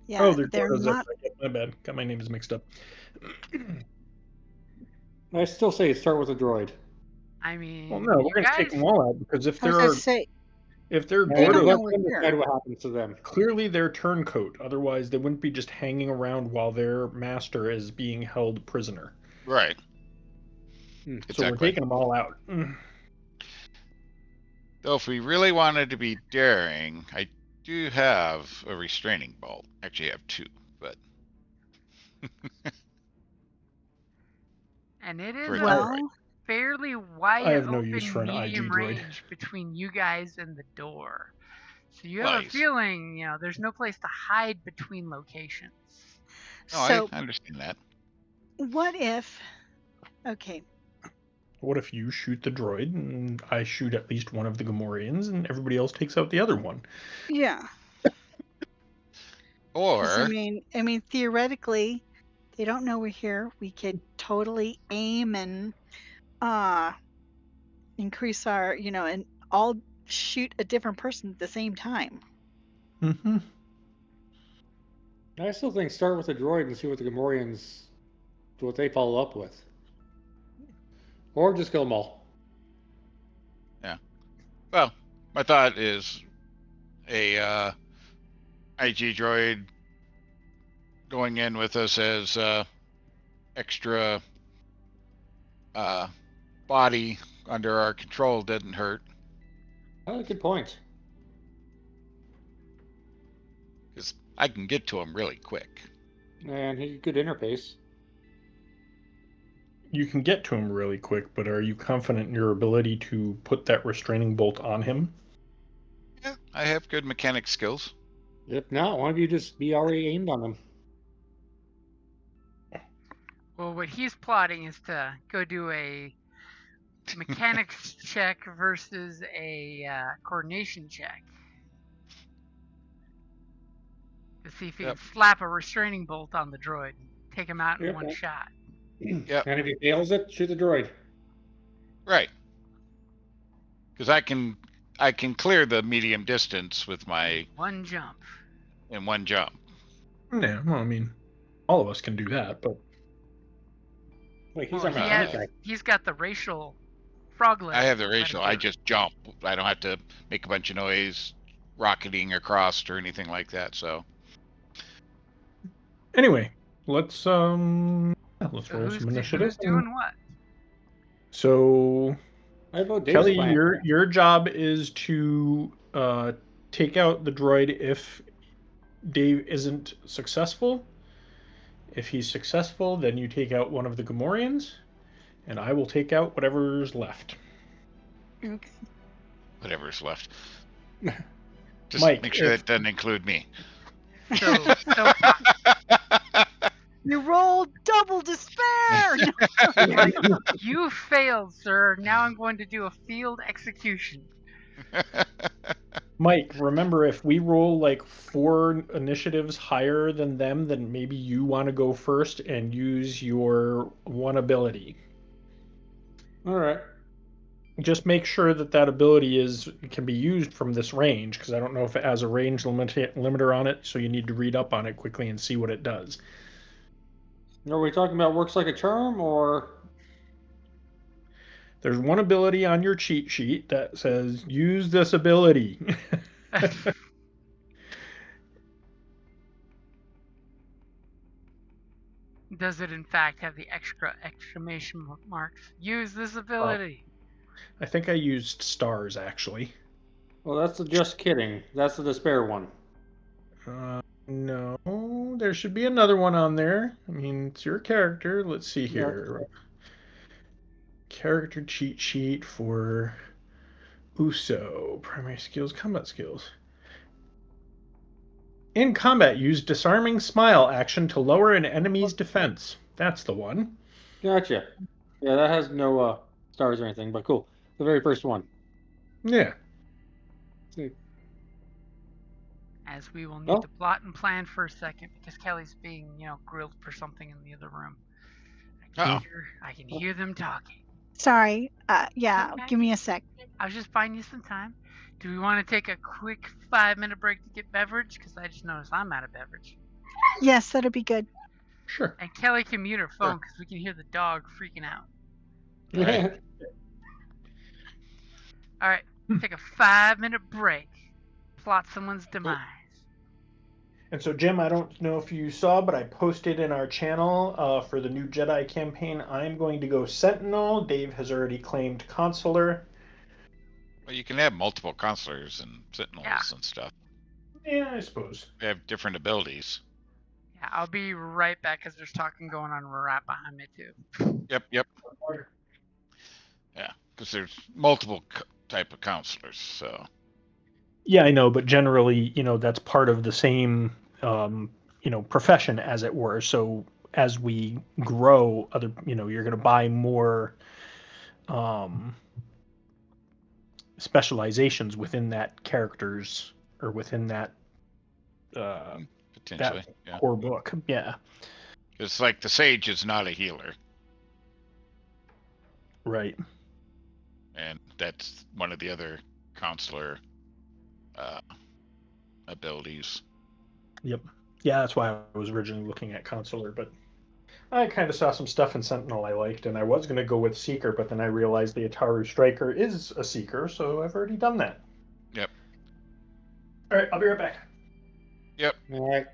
Yeah, they're not. My bad. Got my names mixed up. I still say start with a droid. I mean, well, no, we're going to take them all out because if they're Gordos, what happens to them? Clearly, they're turncoat. Otherwise, they wouldn't be just hanging around while their master is being held prisoner. Right. So we're taking them all out. Though, if we really wanted to be daring, I do have a restraining bolt. Actually, I have 2, but. And it is a fairly wide open medium range between you guys and the door. So you have a feeling, there's no place to hide between locations. No, so, I understand that. What if... Okay. What if you shoot the droid and I shoot at least one of the Gamorreans and everybody else takes out the other one? Yeah. Or... I mean, theoretically... They don't know we're here. We could totally aim and increase our, and all shoot a different person at the same time. Mm-hmm. I still think start with the droid and see what the Gamorreans, what they follow up with. Or just kill them all. Yeah. Well, my thought is a IG droid going in with us as extra body under our control doesn't hurt. Oh, good point. Because I can get to him really quick. And he could interface. You can get to him really quick, but are you confident in your ability to put that restraining bolt on him? Yeah, I have good mechanic skills. If not, why don't you just be already aimed on him? Well, what he's plotting is to go do a mechanics check versus a coordination check to see if he Yep. can slap a restraining bolt on the droid and take him out in Yep. one shot. Yep. And if he fails it, shoot the droid. Right. Because I can clear the medium distance with my One jump. in one jump. Yeah, well, I mean, all of us can do that, but Wait, he's Well, our he mechanic has, guy. he's got the racial froglet. I have the let him racial. do I it. just jump. I don't have to make a bunch of noise, rocketing across or anything like that. So anyway, let's So roll who's, some initiative. who's doing what? So I vote Dave's Kelly, plan. your job is to take out the droid if Dave isn't successful. If he's successful, then you take out one of the Gamorreans, and I will take out whatever's left. Okay. whatever's left. Just Mike, make sure if- that doesn't include me. So You rolled double despair. you failed, sir. Now I'm going to do a field execution. Mike, remember if we roll like 4 initiatives higher than them, then maybe you want to go first and use your one ability. All right. Just make sure that ability can be used from this range, because I don't know if it has a range limiter on it, so you need to read up on it quickly and see what it does. Are we talking about works like a charm or? There's one ability on your cheat sheet that says use this ability. Does it in fact have the extra exclamation marks? Use this ability. I think I used stars actually. Well, that's the just kidding. That's the despair one. No, there should be another one on there. I mean, it's your character. Let's see here. Character cheat sheet for Uso. Primary skills, combat skills. In combat, use disarming smile action to lower an enemy's defense. That's the one. Gotcha. Yeah, that has no stars or anything, but cool. The very first one. Yeah. As we will need Oh. to plot and plan for a second because Kelly's being, grilled for something in the other room. Uh-oh. I can hear them talking. Sorry. Yeah. Okay. Give me a sec. I was just buying you some time. Do we want to take a quick 5-minute break to get beverage? Because I just noticed I'm out of beverage. Yes, that'd be good. Sure. And Kelly can mute her phone because we can hear the dog freaking out. Right. All right, take a 5-minute break. Plot someone's demise. And so, Jim, I don't know if you saw, but I posted in our channel for the new Jedi campaign, I'm going to go Sentinel. Dave has already claimed Consular. Well, you can have multiple counselors and sentinels Yeah. and stuff. Yeah, I suppose. They have different abilities. Yeah, I'll be right back because there's talking going on right behind me too. Yep. Yeah, because there's multiple type of counselors. So Yeah, I know, but generally, that's part of the same, profession, as it were. So as we grow, you're going to buy more specializations within that character's or within that potentially, yeah. core book. Yeah, It's like the sage is not a healer, right. and that's one of the other counselor abilities. Yep. Yeah, that's why I was originally looking at Consular, but I kind of saw some stuff in Sentinel I liked, and I was going to go with Seeker, but then I realized the Ataru Striker is a Seeker, so I've already done that. Yep. All right, I'll be right back. Yep. All right.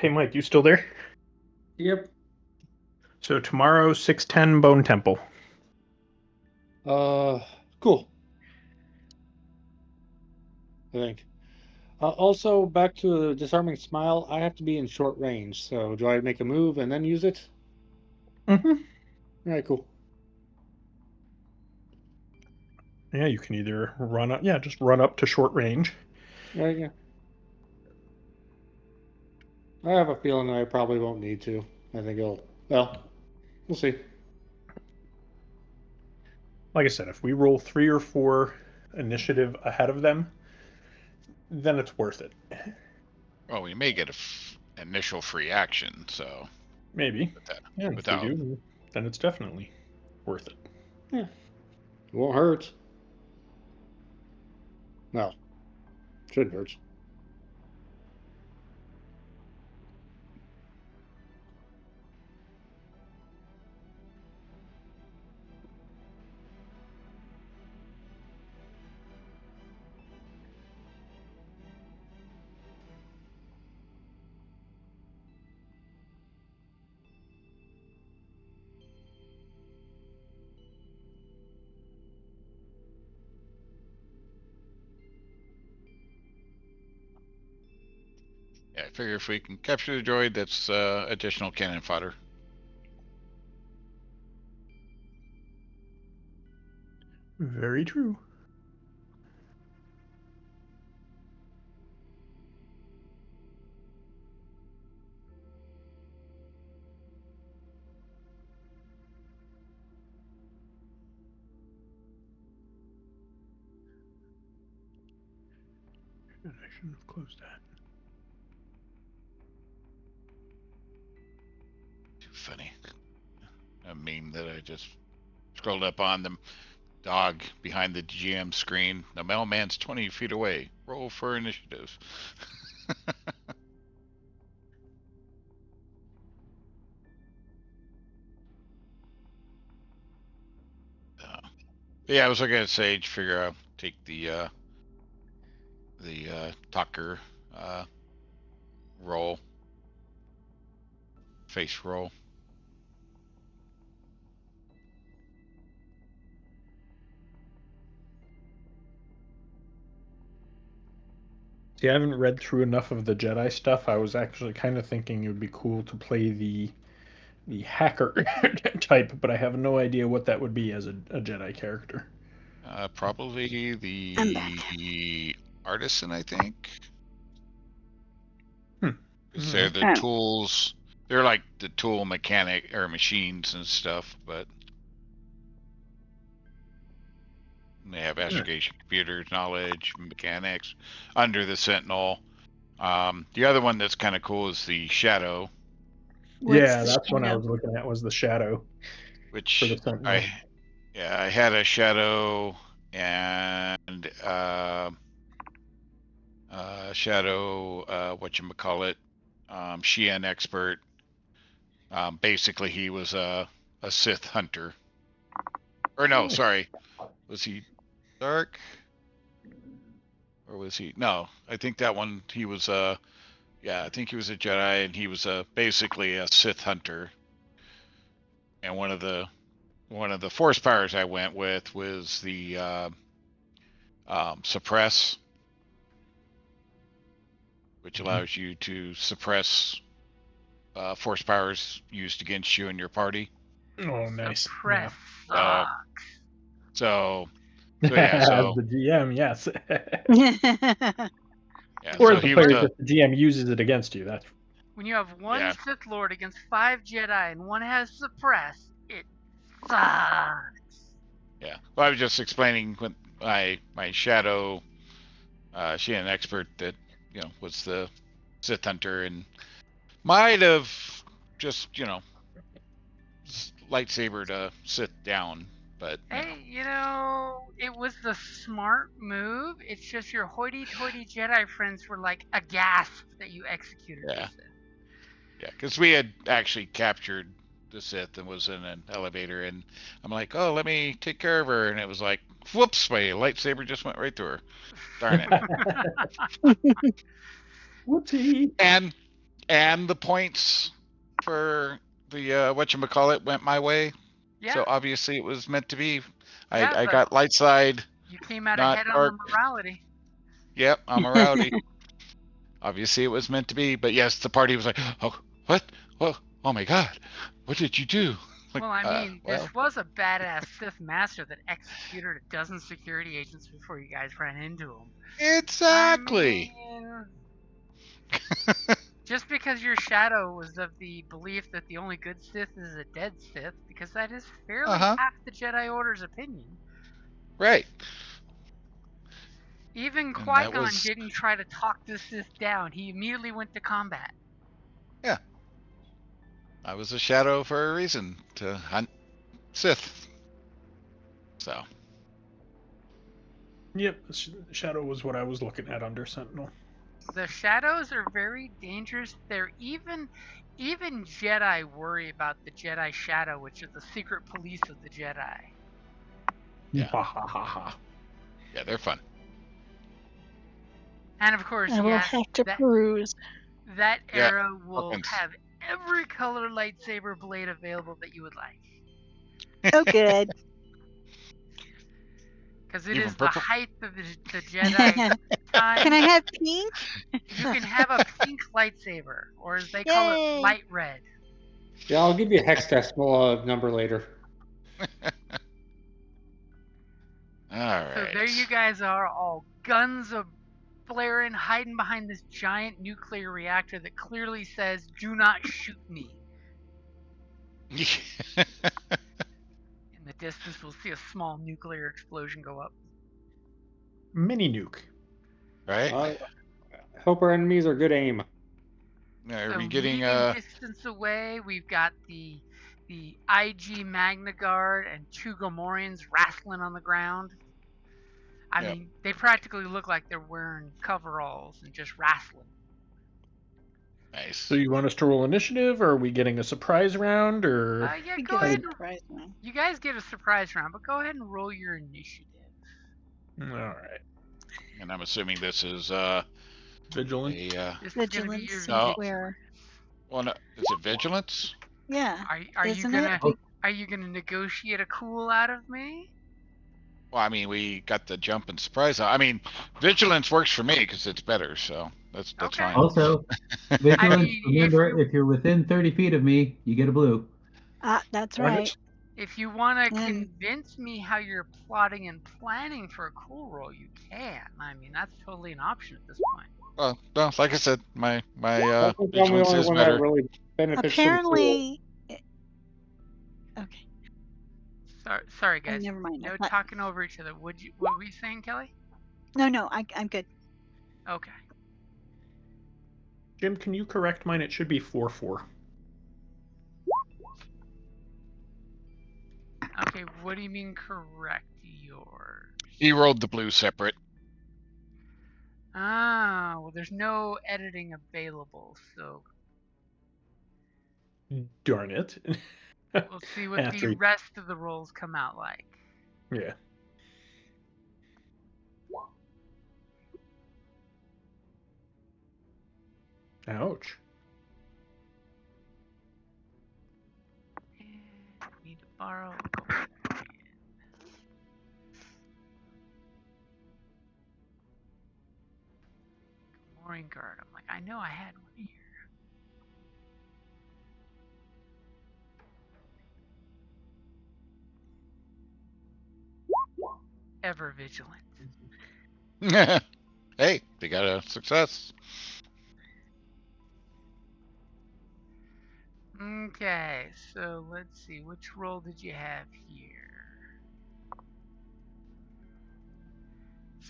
Hey, Mike, you still there? Yep. So tomorrow, 6:10 Bone Temple. Cool. I think. Also, back to the disarming smile. I have to be in short range, so do I make a move and then use it? Mm-hmm. All right, cool. Yeah, you can either run up. Yeah, just run up to short range. All right, yeah. I have a feeling I probably won't need to. I think it'll. Well, we'll see. Like I said, if we roll 3 or 4 initiative ahead of them, then it's worth it. Well, we may get an initial free action, so Maybe. Yeah, if we without do, then it's definitely worth it. Yeah. It won't hurt. Well, shouldn't hurt. yeah, I figure if we can capture the droid, that's additional cannon fodder. Very true. I shouldn't have closed that. Too funny. A meme that I just scrolled up on, the dog behind the GM screen. The mailman's 20 feet away. Roll for initiative. Yeah, I was looking at Sage. Figure I'll take the talker roll, face roll. See, I haven't read through enough of the Jedi stuff. I was actually kind of thinking it would be cool to play the hacker type, but I have no idea what that would be as a Jedi character. Probably I'm back. the artisan, I think. Because they're Alright. the Oh. tools. They're like the tool mechanic or machines and stuff, but they have astrogation, computers, knowledge, mechanics under the Sentinel. The other one that's kind of cool is the Shadow, Yeah, that's what I was looking at, was the Shadow for the which Sentinel. I had a Shadow and Shadow, whatchamacallit, Sheehan expert. Basically, he was a Sith hunter. Or no, sorry, was he dark? Or was he? No, I think that one he was I think he was a Jedi, and he was basically a Sith hunter. And one of the force powers I went with was the suppress, which allows you to suppress force powers used against you and your party. Oh, nice. Suppress. So Yeah. yeah, so the GM, yes. yeah, Or so as the he player, was just the GM uses it against you. That's When you have one Yeah. Sith Lord against 5 Jedi and one has suppress, it sucks. yeah. Well, I was just explaining when my Shadow, she an expert that was the Sith hunter and might have just lightsaber to sit down, but Hey, it was the smart move. It's just your hoity-toity Jedi friends were like aghast that you executed Yeah. the Sith. yeah, because we had actually captured the Sith and was in an elevator, and I'm like, oh, let me take care of her, and it was like, whoops, my lightsaber just went right through her. Darn it. whoopsie. And And the points for the whatchamacallit went my way. Yeah. So obviously it was meant to be. Yeah, I but got light side, you came out not ahead on the dark. morality. Yep, I'm a rowdy. Obviously it was meant to be. But yes, the party was like, oh, what? Oh my God, what did you do? Like, Well, I mean, well, this was a badass Sith master that executed a dozen security agents before you guys ran into him. exactly. I mean, just because your shadow was of the belief that the only good Sith is a dead Sith, because that is fairly Uh-huh. half the Jedi Order's opinion. Right. Even And Qui that Gon was, didn't try to talk the Sith down. He immediately went to combat. yeah. I was a shadow for a reason, to hunt Sith. So, Yep, Shadow was what I was looking at under Sentinel. The shadows are very dangerous. They're even Jedi worry about the Jedi Shadow, which is the secret police of the Jedi. Yeah. Ha ha ha ha. yeah, they're fun. And of course, I will yes, have to that peruse. that Yeah, arrow will weapons. have every color lightsaber blade available that you would like. Oh, good. Because it Even is the purple? height of the Jedi time. Can I have pink? You can have a pink lightsaber, or as they call it, Yay. light red. Yeah, I'll give you a hex decimal number later. All right. So there you guys are, all guns a flaring, hiding behind this giant nuclear reactor that clearly says, "Do not shoot me." In the distance, we'll see a small nuclear explosion go up. Mini nuke. right? I hope our enemies are good aim. Are So we getting medium distance away, we've got the IG Magna Guard and 2 Gamorreans wrestling on the ground. I Yep. mean, they practically look like they're wearing coveralls and just wrestling. nice? So you want us to roll initiative, or are we getting a surprise round, or Yeah, We go get a ahead. surprise one. You guys get a surprise round, but go ahead and roll your initiative. all right, And I'm assuming this is vigilant. a This is gonna be Vigilance your and No. square. well, no, is it vigilance? Yeah. Are you Isn't gonna it? are you gonna negotiate a cool out of me? Well, I mean, we got the jump and surprise. I mean, vigilance works for me because it's better. So that's Okay. fine. Also, vigilance, mean, if remember, you- if you're within 30 feet of me, you get a blue. That's Darn it. right. If you want to And- convince me how you're plotting and planning for a cool roll, you can. I mean, that's totally an option at this point. Well, no, like I said, my I think I'm the vigilance only is one better. that really benefits Apparently. Okay. Sorry guys. Never mind. No I thought- talking over each other. What were you saying, Kelly? No, I'm good. Okay. Jim, can you correct mine? It should be 4-4. Okay, what do you mean correct yours? He rolled the blue separate. Ah, well, there's no editing available, so Darn it. we'll see what After the he- rest of the rolls come out like. Yeah. Ouch. And need to borrow a gold coin. Mooring guard. I'm like, I know I had one here. Ever vigilant. Hey, they got a success. Okay, so let's see. Which roll did you have here?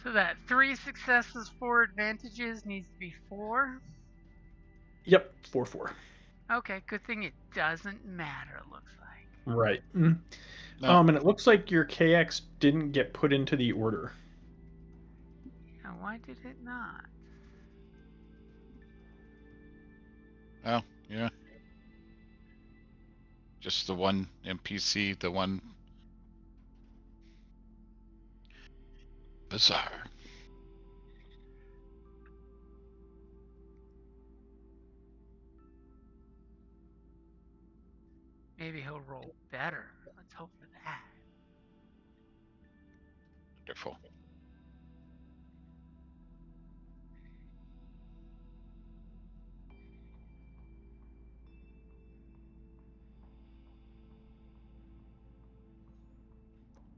So that 3 successes, 4 advantages needs to be 4. Yep, 4-4. Okay, good thing it doesn't matter, it looks like. Right. No. And it looks like your KX didn't get put into the order. Yeah, why did it not? Oh, yeah. Just the one NPC, the one bizarre. will roll better. Let's hope for that. Wonderful.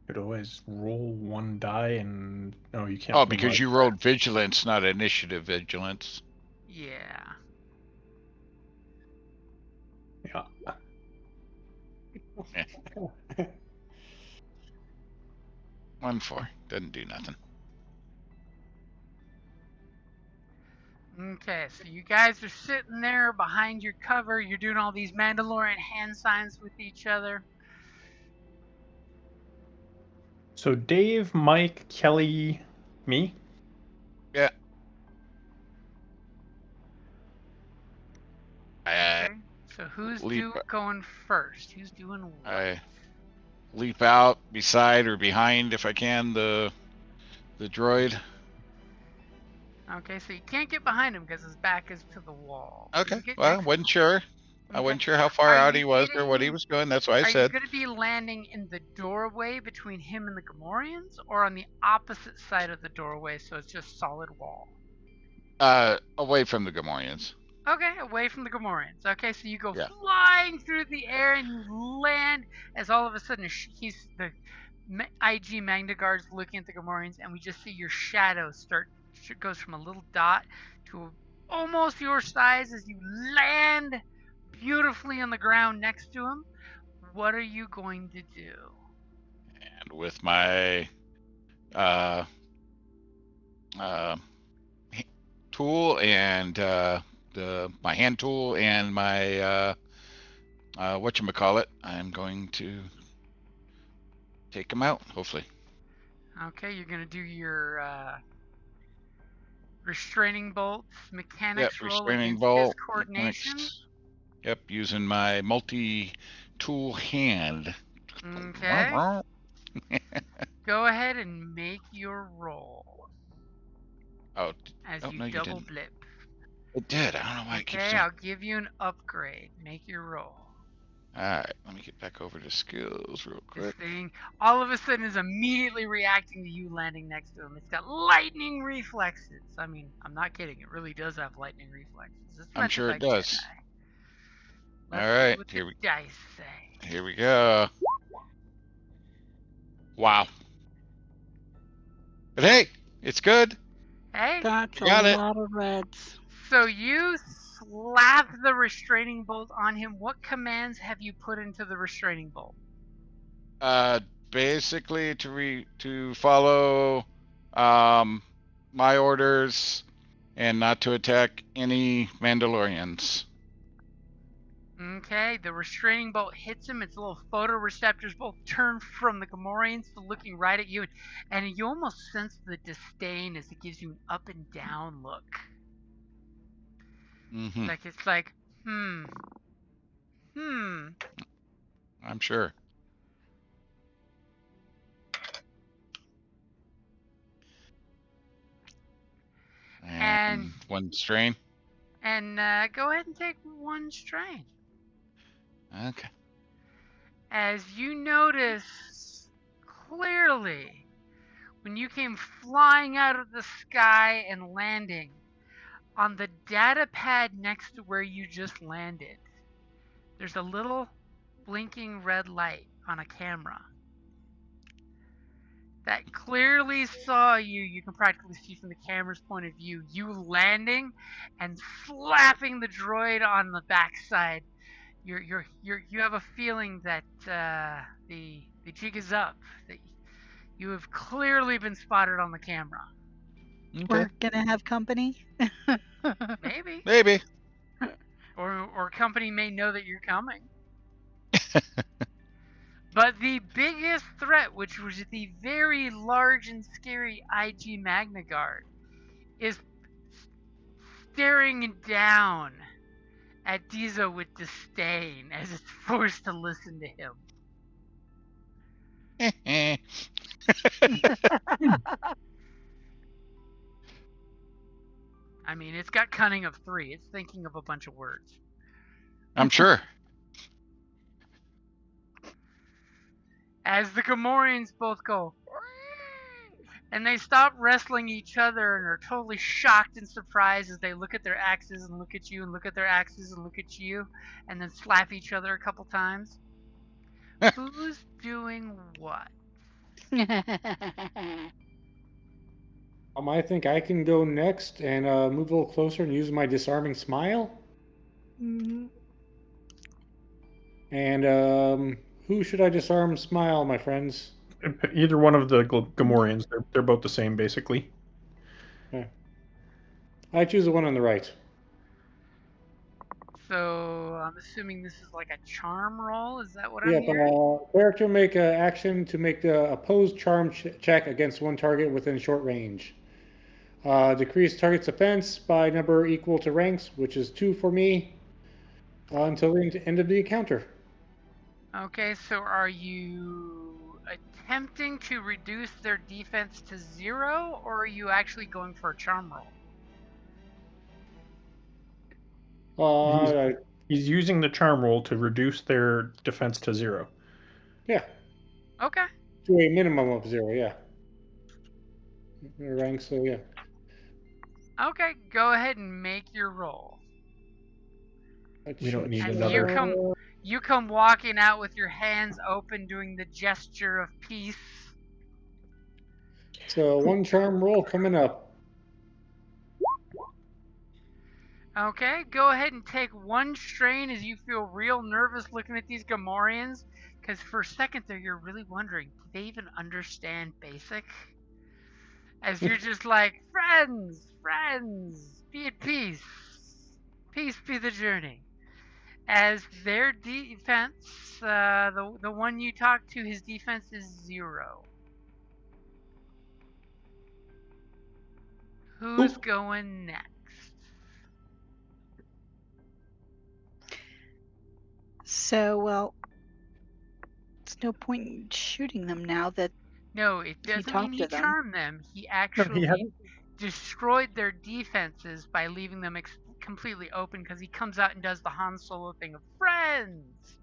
Could always roll one die and no, you can't. Oh, move because on. you rolled vigilance, not initiative vigilance. Yeah. Yeah. 1-4 doesn't do nothing. Okay, so you guys are sitting there behind your cover. You're doing all these Mandalorian hand signs with each other. So Dave, Mike, Kelly, me. Yeah. Okay. So who's Leap. going first? Who's doing what? I leap out beside or behind, if I can, the droid. Okay, so you can't get behind him because his back is to the wall. So Okay. you get Well, next. wasn't sure. I Okay. wasn't sure how far Are out you he was or what he getting- was going. That's why I Are you said. going to be landing in the doorway between him and the Gamorreans, or on the opposite side of the doorway, so it's just solid wall? Away from the Gamorreans. Okay, away from the Gamorreans. Okay, so you go Yeah. flying through the air and you land as all of a sudden he's the IG Magna Guard's looking at the Gamorreans, and we just see your shadow goes from a little dot to almost your size as you land beautifully on the ground next to him. What are you going to do? And with my tool and my hand tool and my whatchamacallit, I'm going to take him out, hopefully. Okay, you're going to do your restraining bolts mechanics roll restraining against bolt, his coordination. mechanics. Yep, using my multi-tool hand. Okay. Go ahead and make your roll Oh, as you no, you double didn't. blip. It did. I don't know why it keeps Okay, doing. I'll give you an upgrade. Make your roll. Alright, let me get back over to skills real This quick. thing, all of a sudden, is immediately reacting to you landing next to him. It's got lightning reflexes. I mean, I'm not kidding. It really does have lightning reflexes. It's I'm mentioned sure by it does. Jedi. Let's Alright, see what the dice say. here we go. Wow. But hey, it's good. Hey, That's a Got it. lot of reds. so you slap the restraining bolt on him. What commands have you put into the restraining bolt? Basically to follow my orders and not to attack any Mandalorians. Okay, the restraining bolt hits him. Its little photoreceptors both turn from the Gamorreans to looking right at you, and you almost sense the disdain as it gives you an up and down look. Mm-hmm. It's like, I'm sure. And one strain. And go ahead and take one strain. Okay. As you notice clearly when you came flying out of the sky and landing on the data pad next to where you just landed, there's a little blinking red light on a camera that clearly saw you. You can practically see from the camera's point of view you landing and slapping the droid on the backside. You have a feeling that the jig is up. That you have clearly been spotted on the camera. Okay. We're gonna have company. Maybe. Or company may know that you're coming. But the biggest threat, which was the very large and scary IG Magna Guard, is staring down at Diesel with disdain as it's forced to listen to him. I mean, it's got cunning of 3. It's thinking of a bunch of words. I'm sure. as the Gamorreans both go, and they stop wrestling each other and are totally shocked and surprised as they look at their axes and look at you and look at their axes and look at you and then slap each other a couple times. Who's doing what? I think I can go next and move a little closer and use my disarming smile. Mhm. And who should I disarm smile, my friends? Either one of the Gamorreans. They're both the same, basically. Okay. I choose the one on the right. So I'm assuming this is like a charm roll. Is that what Yeah, I'm hearing? character make an action to make the opposed charm check against one target within short range. Decrease target's offense by number equal to ranks, which is 2 for me, until the end of the encounter. Okay, so are you attempting to reduce their defense to 0, or are you actually going for a charm roll? He's using the charm roll to reduce their defense to 0. Yeah. Okay. To a minimum of 0, yeah. Rank, so yeah. Okay, go ahead and make your roll. We don't need And another. you come walking out with your hands open, doing the gesture of peace. So 1 charm roll coming up. Okay, go ahead and take 1 strain as you feel real nervous looking at these Gamorreans, because for a second there you're really wondering, do they even understand basic? As you're just like, friends, be at peace. Peace be the journey. As their defense, the one you talk to, his defense is 0. Who's going next? So, well, it's no point in shooting them now that No, it doesn't mean talked he to them. charmed them. He No, actually he hasn't. destroyed their defenses by leaving them completely open, because he comes out and does the Han Solo thing of friends.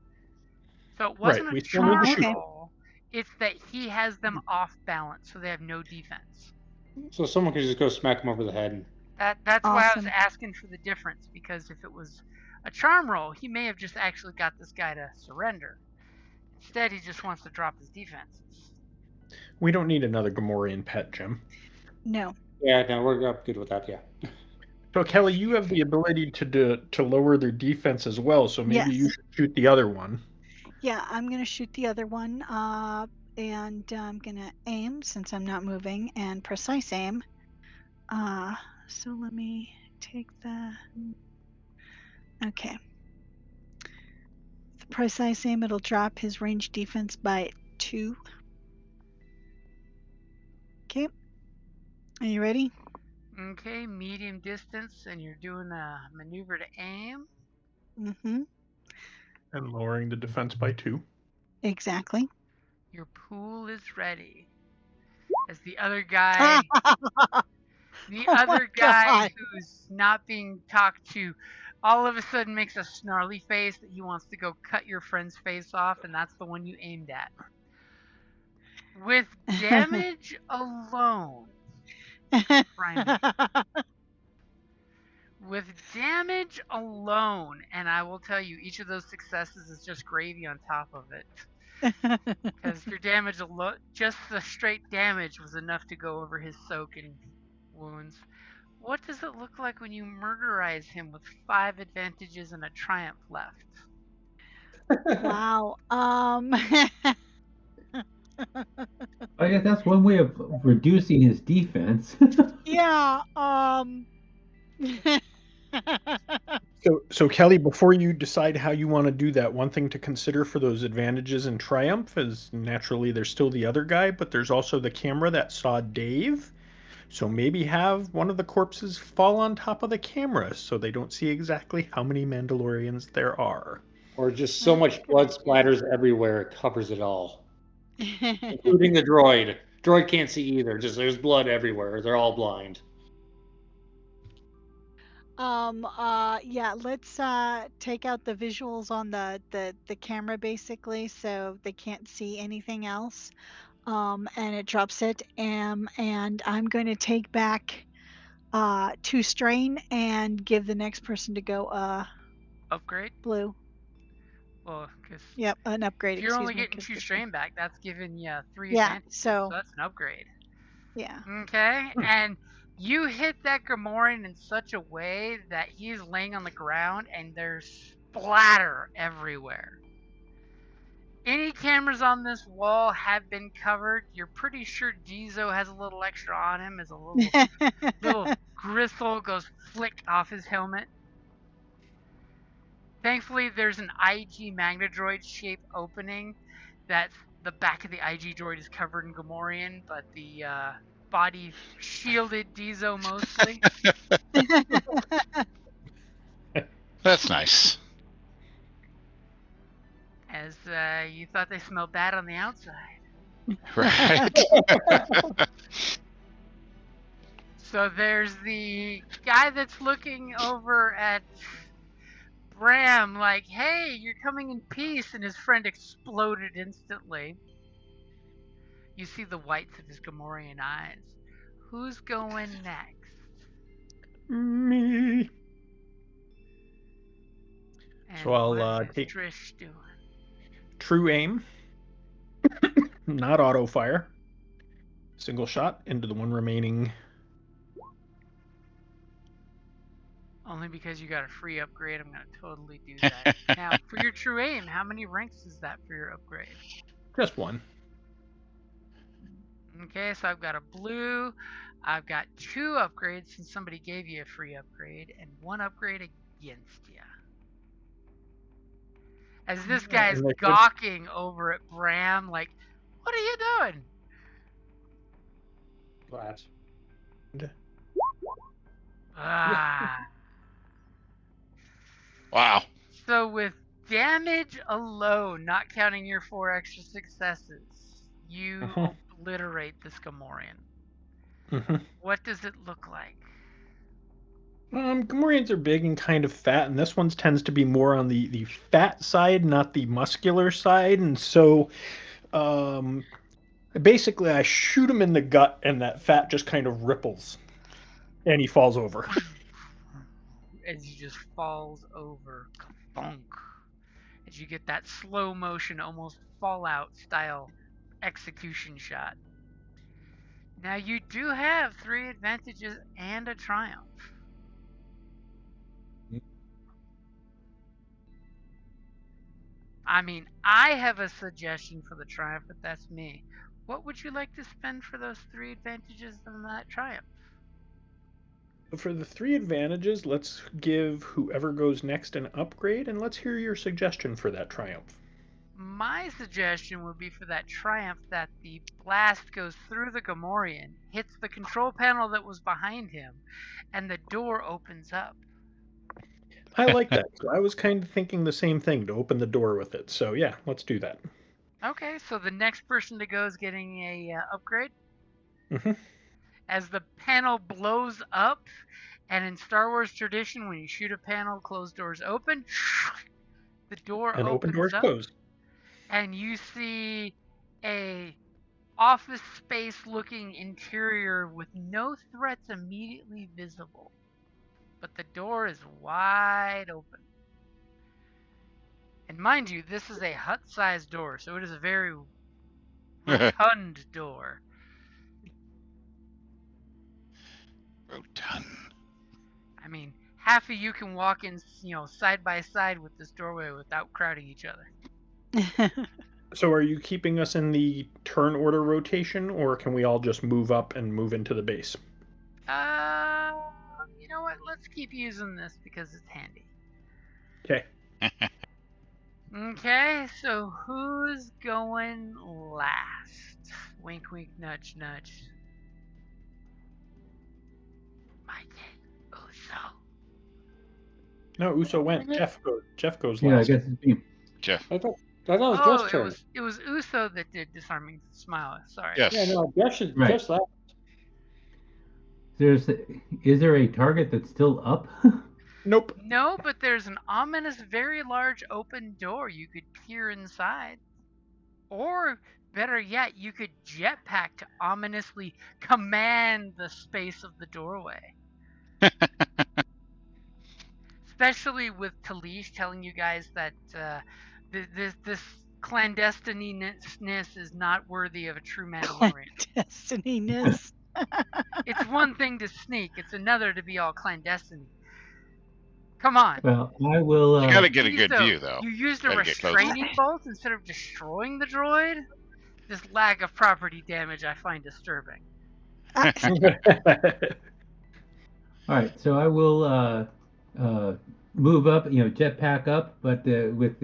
So it wasn't Right, we a still need to charm shoot. roll. It's that he has them off balance, so they have no defense. So someone could just go smack him over the head. That's why I was Awesome. asking for the difference, because if it was a charm roll, he may have just actually got this guy to surrender. Instead, he just wants to drop his defenses. We don't need another Gamorrean pet, Jim. No. Yeah, no, we're good with that, yeah. So, Kelly, you have the ability to lower their defense as well, so maybe you Yes. should shoot the other one. Yeah, I'm going to shoot the other one, and I'm going to aim since I'm not moving, and precise aim. So let me take the... Okay. The precise aim, it'll drop his range defense by 2. Okay. Are you ready? Okay, medium distance, and you're doing a maneuver to aim. Mm-hmm. And lowering the defense by 2. Exactly. Your pool is ready. As the other guy, God. who's not being talked to, all of a sudden makes a snarly face that he wants to go cut your friend's face off, and that's the one you aimed at. With damage alone, with damage alone, and I will tell you, each of those successes is just gravy on top of it. Because your damage, just the straight damage was enough to go over his soaking wounds. What does it look like when you murderize him with 5 advantages and a triumph left? Wow. I guess that's one way of reducing his defense. Yeah. So Kelly, before you decide how you want to do that, one thing to consider for those advantages in Triumph is naturally there's still the other guy, but there's also the camera that saw Dave. So maybe have one of the corpses fall on top of the camera so they don't see exactly how many Mandalorians there are. Or just so much blood splatters everywhere, it covers it all. Including the droid. Droid can't see either, just there's blood everywhere. They're all blind. Yeah, let's take out the visuals on the camera basically, so they can't see anything else. And it drops it. And I'm going to take back 2 strain and give the next person to go Upgrade? blue. Well, because Yep, an upgrade. if you're only Excuse me. getting 2 'cause strain back, that's giving you 3 Yeah, advantages. so That's an upgrade. yeah. Okay, and you hit that Gamorrean in such a way that he's laying on the ground and there's splatter everywhere. Any cameras on this wall have been covered. You're pretty sure Dizo has a little extra on him as a little gristle goes flick off his helmet. Thankfully, there's an IG Magnadroid shape opening that's the back of the IG droid is covered in Gamorrean, but the body shielded Dizo mostly. That's nice. As you thought they smelled bad on the outside. Right. So there's the guy that's looking over at Bram like, hey, you're coming in peace, and his friend exploded instantly. You see the whites of his Gamorrean eyes. Who's going next? Me. And So I'll what is take Trish doing? true aim, not auto fire. Single shot into the one remaining. Only because you got a free upgrade, I'm going to totally do that. Now, for your true aim, how many ranks is that for your upgrade? Just one. Okay, so I've got a blue. I've got 2 upgrades since somebody gave you a free upgrade, and 1 upgrade against you. As this guy's and they could- gawking over at Bram, like, what are you doing? Glass. Ah. Wow. So with damage alone, not counting your 4 extra successes, you obliterate this Gamorrean. What does it look like? Gamorreans are big and kind of fat, and this one tends to be more on the fat side, not the muscular side. And so, basically, I shoot him in the gut, and that fat just kind of ripples, and he falls over. As he just falls over, bonk. As you get that slow motion, almost Fallout style execution shot. Now you do have 3 advantages and a triumph. I mean, I have a suggestion for the triumph, but that's me. What would you like to spend for those 3 advantages and that triumph? For the 3 advantages, let's give whoever goes next an upgrade, and let's hear your suggestion for that triumph. My suggestion would be for that triumph that the blast goes through the Gamorrean, hits the control panel that was behind him, and the door opens up. I like that. So I was kind of thinking the same thing, to open the door with it. So yeah, let's do that. Okay, so the next person to go is getting a upgrade. As the panel blows up, and in Star Wars tradition, when you shoot a panel, closed doors open, the door And open opens doors up, closed. and you see a office space looking interior with no threats immediately visible. But the door is wide open. And mind you, this is a hut-sized door, so it is a very rotund door. Rotund. I mean, half of you can walk in, side by side with this doorway without crowding each other. So are you keeping us in the turn order rotation, or can we all just move up and move into the base? You know what? Let's keep using this because it's handy. Okay. Okay, so who's going last? Wink, wink, nudge, nudge. Mike, Uso. No, Uso went. Jeff goes Yeah, I last. guess it's me. Jeff. I thought it was Oh, Jeff's turn. it was Uso that did disarming smile. Sorry. Yes. Yeah, no, Jeff should Right. just left. Is there a target that's still up? Nope. No, but there's an ominous, very large open door. You could peer inside. Or, better yet, you could jetpack to ominously command the space of the doorway. Especially with Talish telling you guys that this clandestineness is not worthy of a true Mandalorian. Destininess. It's one thing to sneak, it's another to be all clandestine. Come on. Well, I will. You got to get a Please, good though, view, though. You used a Gotta get closer. restraining bolt instead of destroying the droid? This lack of property damage I find disturbing. All right, so I will move up, jetpack up, but with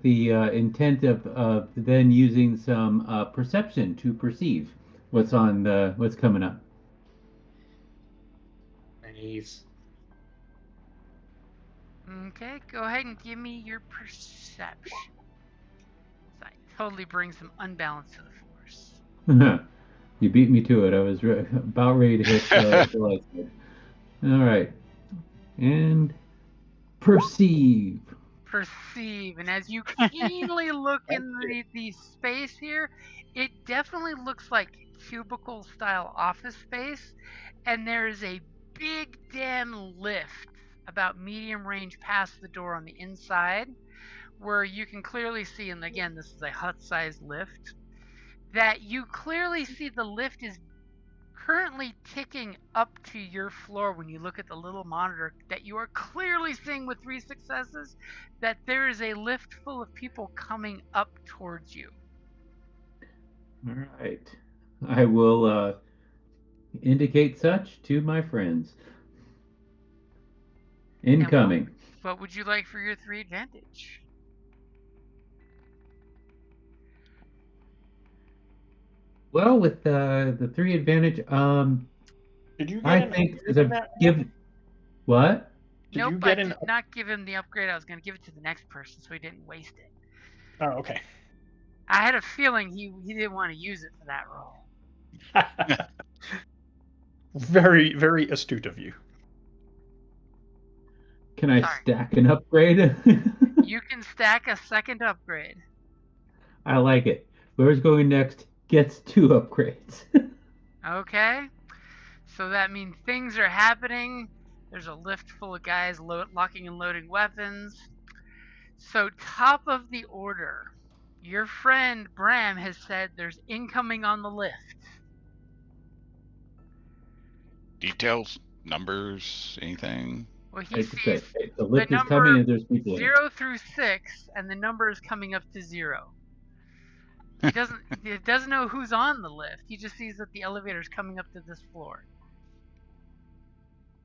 the intent of then using some perception to perceive what's coming up. Nice. Okay, go ahead and give me your perception. That totally brings some unbalance to the force. You beat me to it. I was about ready to hit the light side. All right, and perceive. Perceive, and as you keenly look in the space here, it definitely looks like cubicle style office space, and there is a big damn lift about medium range past the door on the inside, where you can clearly see, and again this is a hut-sized lift, that you clearly see the lift is currently ticking up to your floor when you look at the little monitor, that you are clearly seeing with 3 successes that there is a lift full of people coming up towards you. All right, I will indicate such to my friends. Incoming. What would you like for your 3 advantage? Well, with the 3 advantage, Did you get I an think upgrade the for that? give what? Nope, you get I an did not give him the upgrade. I was going to give it to the next person so he didn't waste it. Oh, okay. I had a feeling he didn't want to use it for that role. Very, very astute of you. Can I Sorry. stack an upgrade? You can stack a second upgrade. I like it. Whoever's going next gets 2 upgrades. Okay. So that means things are happening. There's a lift full of guys locking and loading weapons. So top of the order, your friend Bram has said there's incoming on the lift. Details, numbers, anything? Well, he Like I sees said, the lift the is coming number and there's people in it. 0 through 6, and the number is coming up to 0. He doesn't know who's on the lift. He just sees that the elevator is coming up to this floor.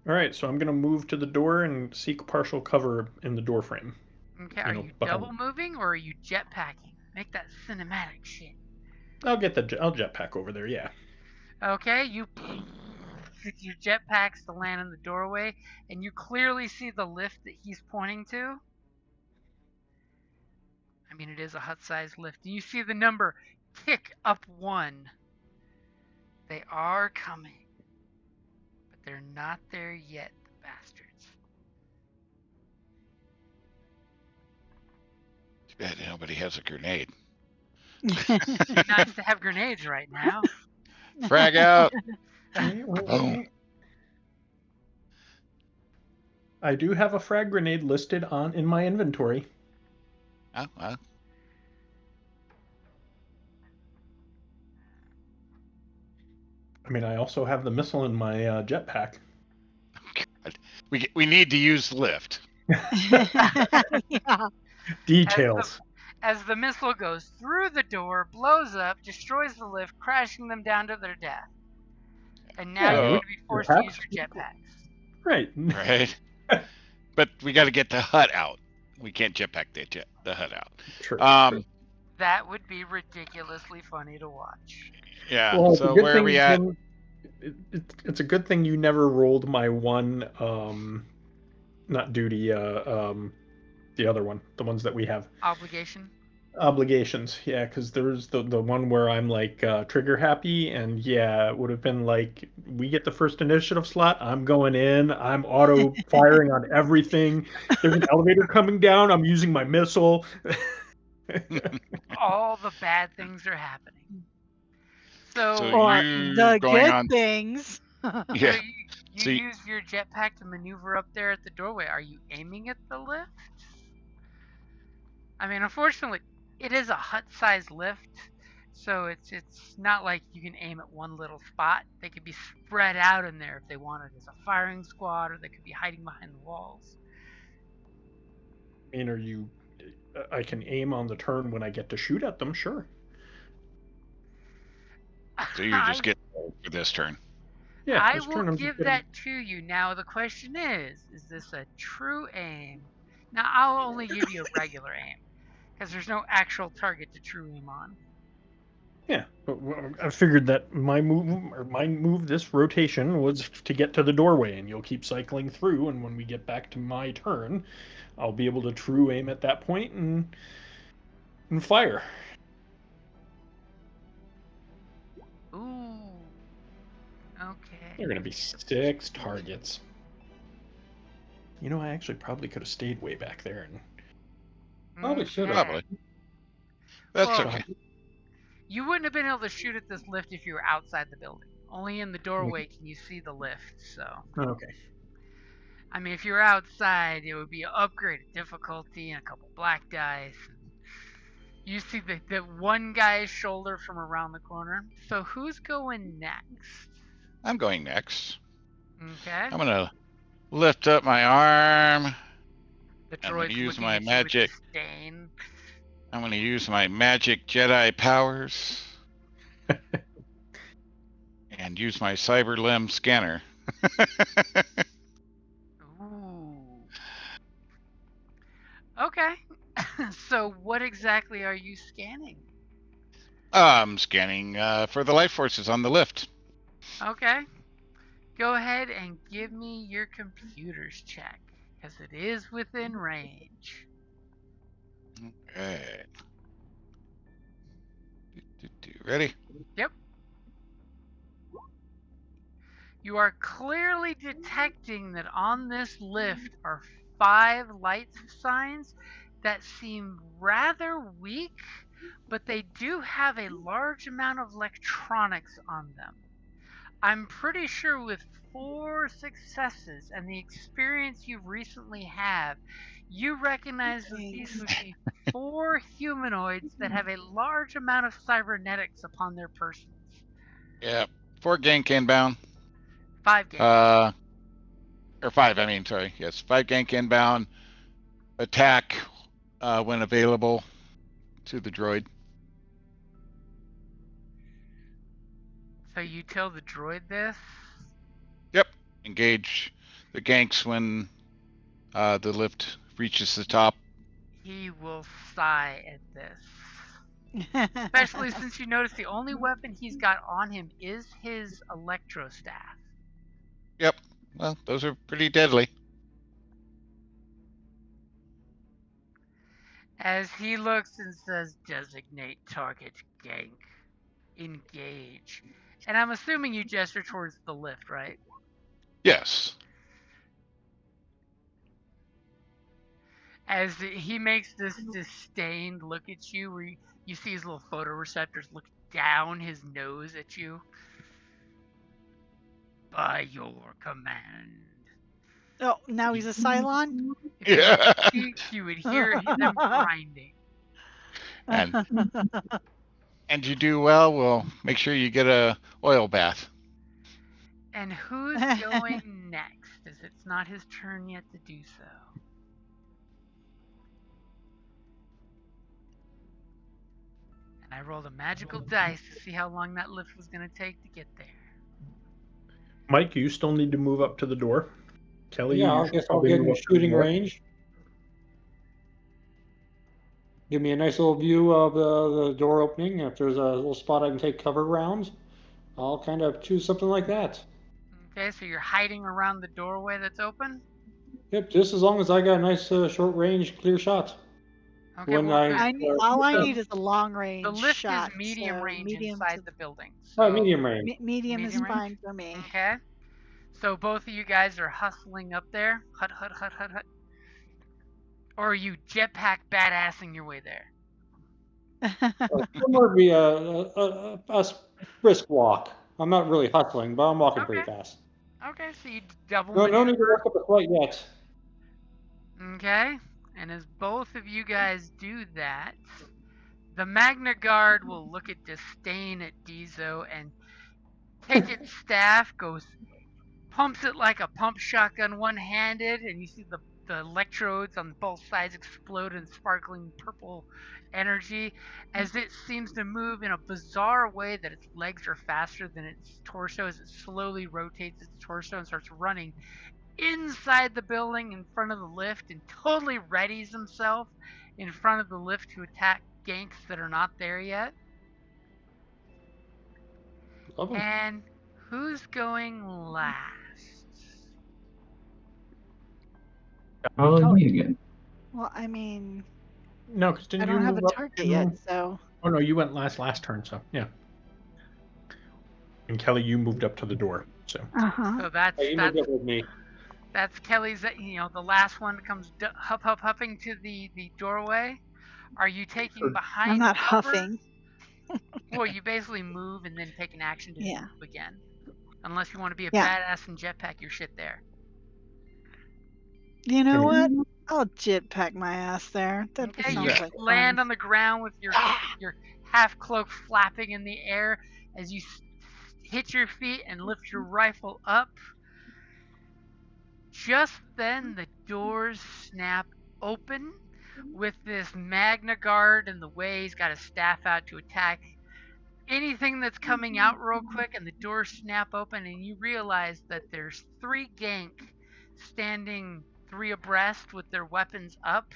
All right, so I'm going to move to the door and seek partial cover in the door frame. Okay, are you double moving or are you jetpacking? Make that cinematic shit. I'll jetpack over there, yeah. Okay, you your jetpacks to land in the doorway, and you clearly see the lift that he's pointing to. I mean, it is a hut-sized lift. And you see the number tick up 1. They are coming, but they're not there yet, the bastards. Too bad nobody has a grenade. Nice to have grenades right now. Frag out. Boom. I do have a frag grenade listed in my inventory. Oh, well. I mean, I also have the missile in my jetpack. God. We need to use lift. Yeah. Details. As the missile goes through the door, blows up, destroys the lift, crashing them down to their death. And now you're going to be forced to use your jetpacks. Right. Right. But we got to get the hut out. We can't jetpack the hut out. True. That would be ridiculously funny to watch. Yeah. Well, So where are we at? It's a good thing you never rolled my one, not duty, the other one, the ones that we have. Obligation? Obligations, yeah, because there's the one where I'm like trigger happy, and yeah, it would have been like we get the first initiative slot. I'm going in. I'm auto firing on everything. There's an elevator coming down. I'm using my missile. All the bad things are happening. So, So Or you're the going good on. things. so Yeah. you See, use your jetpack to maneuver up there at the doorway. Are you aiming at the lift? I mean, unfortunately, it is a hut-sized lift, so it's not like you can aim at one little spot. They could be spread out in there if they wanted as a firing squad, or they could be hiding behind the walls. I mean, I can aim on the turn when I get to shoot at them. Sure. so you're just getting for this turn. Yeah, I this will turn I'm just give getting. that to you. Now the question is this a true aim? Now I'll only give you a regular aim because there's no actual target to true aim on. Yeah, but I figured that my move this rotation was to get to the doorway, and you'll keep cycling through, and when we get back to my turn, I'll be able to true aim at that point and fire. Ooh. Okay. They're gonna be 6 targets. You know, I actually probably could have stayed way back there and Probably should have. Probably. That's Well, okay. you wouldn't have been able to shoot at this lift if you were outside the building. Only in the doorway can you see the lift, so. okay. I mean, if you were outside, it would be upgraded difficulty and a couple black dice. You see the one guy's shoulder from around the corner. So who's going next? I'm going next. Okay. I'm gonna lift up my arm. The I'm gonna droid's use looking my at you magic. with disdain. I'm gonna use my magic Jedi powers. And use my cyber limb scanner. Ooh. Okay. So what exactly are you scanning? I'm scanning for the life forces on the lift. Okay. Go ahead and give me your computer's check, because it is within range. Okay. Ready? Yep. You are clearly detecting that on this lift are 5 light signs that seem rather weak, but they do have a large amount of electronics on them. I'm pretty sure with 4 successes and the experience you recently have, you recognize that these would be 4 humanoids that have a large amount of cybernetics upon their persons. Yeah. 4 gank inbound. 5 gank. Or 5, I mean, sorry. Yes, 5 gank inbound. Attack when available to the droid. So you tell the droid this? Yep. Engage the ganks when the lift reaches the top. He will sigh at this. Especially since you notice the only weapon he's got on him is his electro staff. Yep. Well, those are pretty deadly. As he looks and says, designate target gank. Engage. And I'm assuming you gesture towards the lift, right? Yes. As he makes this disdained look at you, where you see his little photoreceptors look down his nose at you. By your command. Oh, now he's a Cylon? If you Yeah. could speak, you would hear them grinding. And you do well, we'll make sure you get a oil bath. And who's going next, as it's not his turn yet to do so? And I rolled a magical dice to see how long that lift was going to take to get there. Mike, you still need to move up to the door. Kelly, Yeah, you I should guess I'll probably get move in up to the shooting door. range. Give me a nice little view of the door opening. If there's a little spot I can take cover around, I'll kind of choose something like that. Okay, so you're hiding around the doorway that's open? Yep, just as long as I got a nice short range clear shot. Okay, When well, All I need is a long range the lift shot. is medium so range medium inside to, the building. So medium range. medium is Medium range? fine for me. Okay. So both of you guys are hustling up there. Hut. Or are you jetpack badassing your way there? Somewhere be a brisk walk. I'm not really hustling, but I'm walking pretty fast. Okay, so you double No maneuver. need to walk up a flight yet. Okay. And as both of you guys do that, the Magna Guard will look at disdain at Dizo and take its staff, pumps it like a pump shotgun one-handed, and you see the electrodes on both sides explode in sparkling purple energy as it seems to move in a bizarre way that its legs are faster than its torso as it slowly rotates its torso and starts running inside the building in front of the lift and totally readies himself in front of the lift to attack ganks that are not there yet. Love 'em. And who's going last? Probably me again. Well, I mean, No, because I didn't you don't have a move up target to- yet, so. Oh no, you went last turn, so yeah. And Kelly, you moved up to the door, so. So that's Hey, you moved up with me. that's Kelly's. The last one comes huffing to the doorway. Are you taking behind? I'm not cover? huffing. Well, you basically move and then take an action to Yeah. move again. Unless you want to be a Yeah. badass and jetpack your shit there. You know Okay. what? I'll jetpack my ass there. That Okay, sounds you like land fun. on the ground with your half cloak flapping in the air as you hit your feet and lift your rifle up. Just then, the doors snap open with this Magna Guard in the way. He's got his staff out to attack anything that's coming out real quick, and the doors snap open, and you realize that there's 3 gank standing 3 abreast with their weapons up,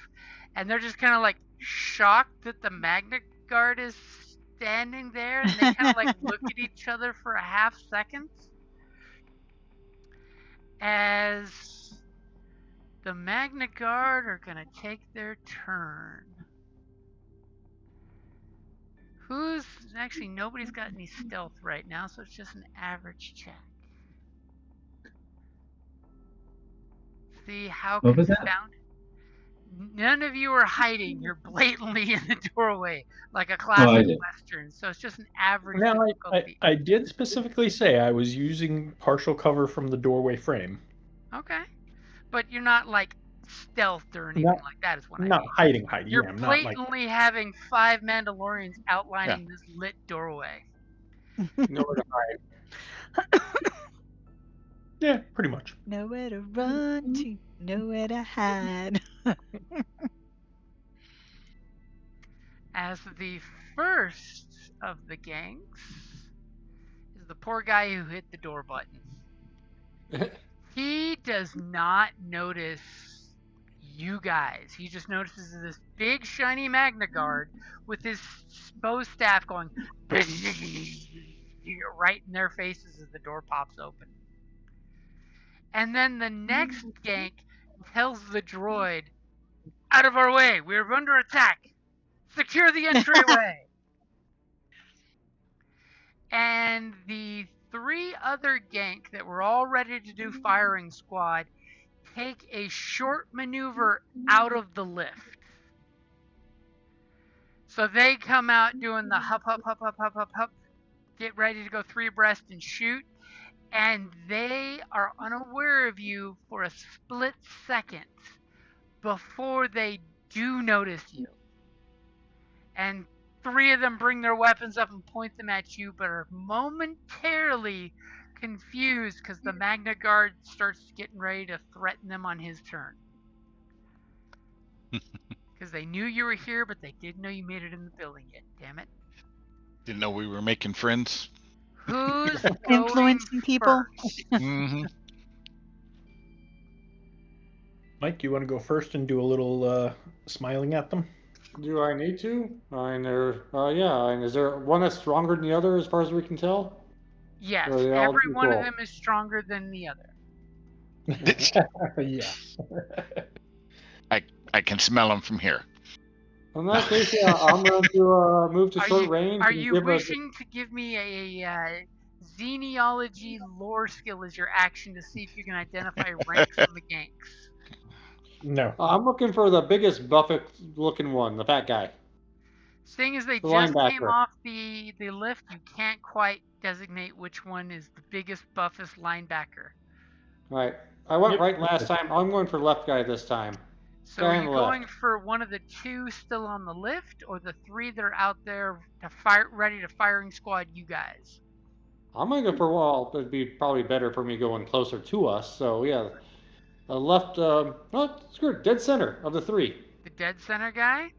and they're just kind of like shocked that the Magna Guard is standing there, and they kind of like look at each other for a half second as the Magna Guard are gonna take their turn. Actually, nobody's got any stealth right now, so it's just an average check. See how What was that? confounded. None of you are hiding. You're blatantly in the doorway, like a classic Western. So it's just an average Now, difficulty. I did specifically say I was using partial cover from the doorway frame. Okay. But you're not like stealthed or anything like that, is what I mean. Not hiding. You're yeah, I'm not like. blatantly having 5 Mandalorians outlining this lit doorway. Nowhere to hide. Yeah, pretty much. Nowhere to run to, nowhere to hide. As the first of the gangs is the poor guy who hit the door button. He does not notice you guys. He just notices this big shiny Magna Guard with his bow staff going right in their faces as the door pops open. And then the next gank tells the droid, "Out of our way, we're under attack. Secure the entryway." And the 3 other gank that were all ready to do firing squad take a short maneuver out of the lift. So they come out doing the hup, get ready to go 3 abreast and shoot. And they are unaware of you for a split second before they do notice you. And 3 of them bring their weapons up and point them at you, but are momentarily confused because the Magna Guard starts getting ready to threaten them on his turn. Because they knew you were here, but they didn't know you made it in the building yet. Damn it. Didn't know we were making friends. Who's Influencing people? Mm-hmm. Mike, do you want to go first and do a little smiling at them? Do I need to? Yeah. And is there one that's stronger than the other as far as we can tell? Yes, Or are they all every one of equal? them is stronger than the other. Yeah. I can smell them from here. In that case, yeah, I'm going to move to short range. Are and you give wishing to give me a xenealogy lore skill as your action to see if you can identify ranks on the ganks? No. I'm looking for the biggest Buffett-looking one, the fat guy. Seeing as they The just came linebacker. off the lift, you can't quite designate which one is the biggest, buffest linebacker. Right. I went Yep. right last time. I'm going for left guy this time. So Guy are on you the going left. for one of the two still on the lift, or the three that are out there to fire, ready to firing squad you guys? I'm going to go for, well, it'd be probably better for me going closer to us. So, yeah. Left, oh, screw it, dead center of the three. The dead center guy?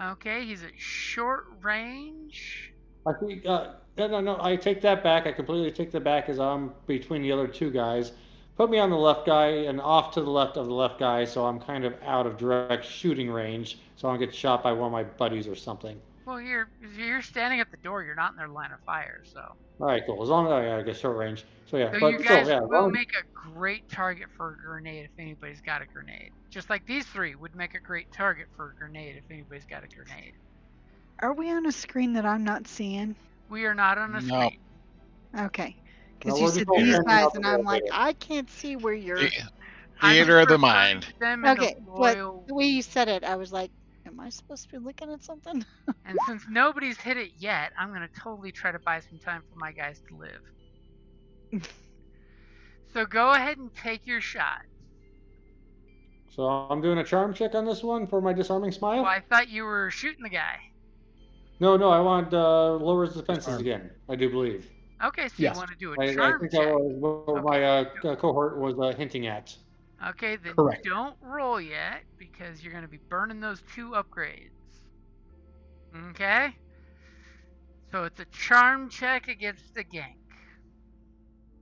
Okay, he's at short range. I think, no, I take that back. I completely take that back as I'm between the other two guys. Put me on the left guy and off to the left of the left guy, so I'm kind of out of direct shooting range, so I don't get shot by one of my buddies or something. Well, you're standing at the door. You're not in their line of fire, so. All right, cool. As long as I get short range. So yeah, So but you still, guys yeah. will make a great target for a grenade if anybody's got a grenade. Just like these three would make a great target for a grenade if anybody's got a grenade. Are we on a screen that I'm not seeing? We are not on a No. screen. Okay. Because No, you we're said just all these standing guys, up and a I'm little like, bit. I can't see where you're. Theater of the I'm mind. referring to them in Okay, the but royal. the way you said it, I was like, am I supposed to be looking at something? And since nobody's hit it yet, I'm gonna totally try to buy some time for my guys to live. So go ahead and take your shot. So I'm doing a charm check on this one for my disarming smile. Well, I thought you were shooting the guy. No, I want lowers defenses Disarm. again. I do believe. Okay, so Yes. you want to do a I charm think check. that was what Okay. my cohort was hinting at. Okay, then Correct. don't roll yet because you're going to be burning those 2 upgrades. Okay? So it's a charm check against the gank.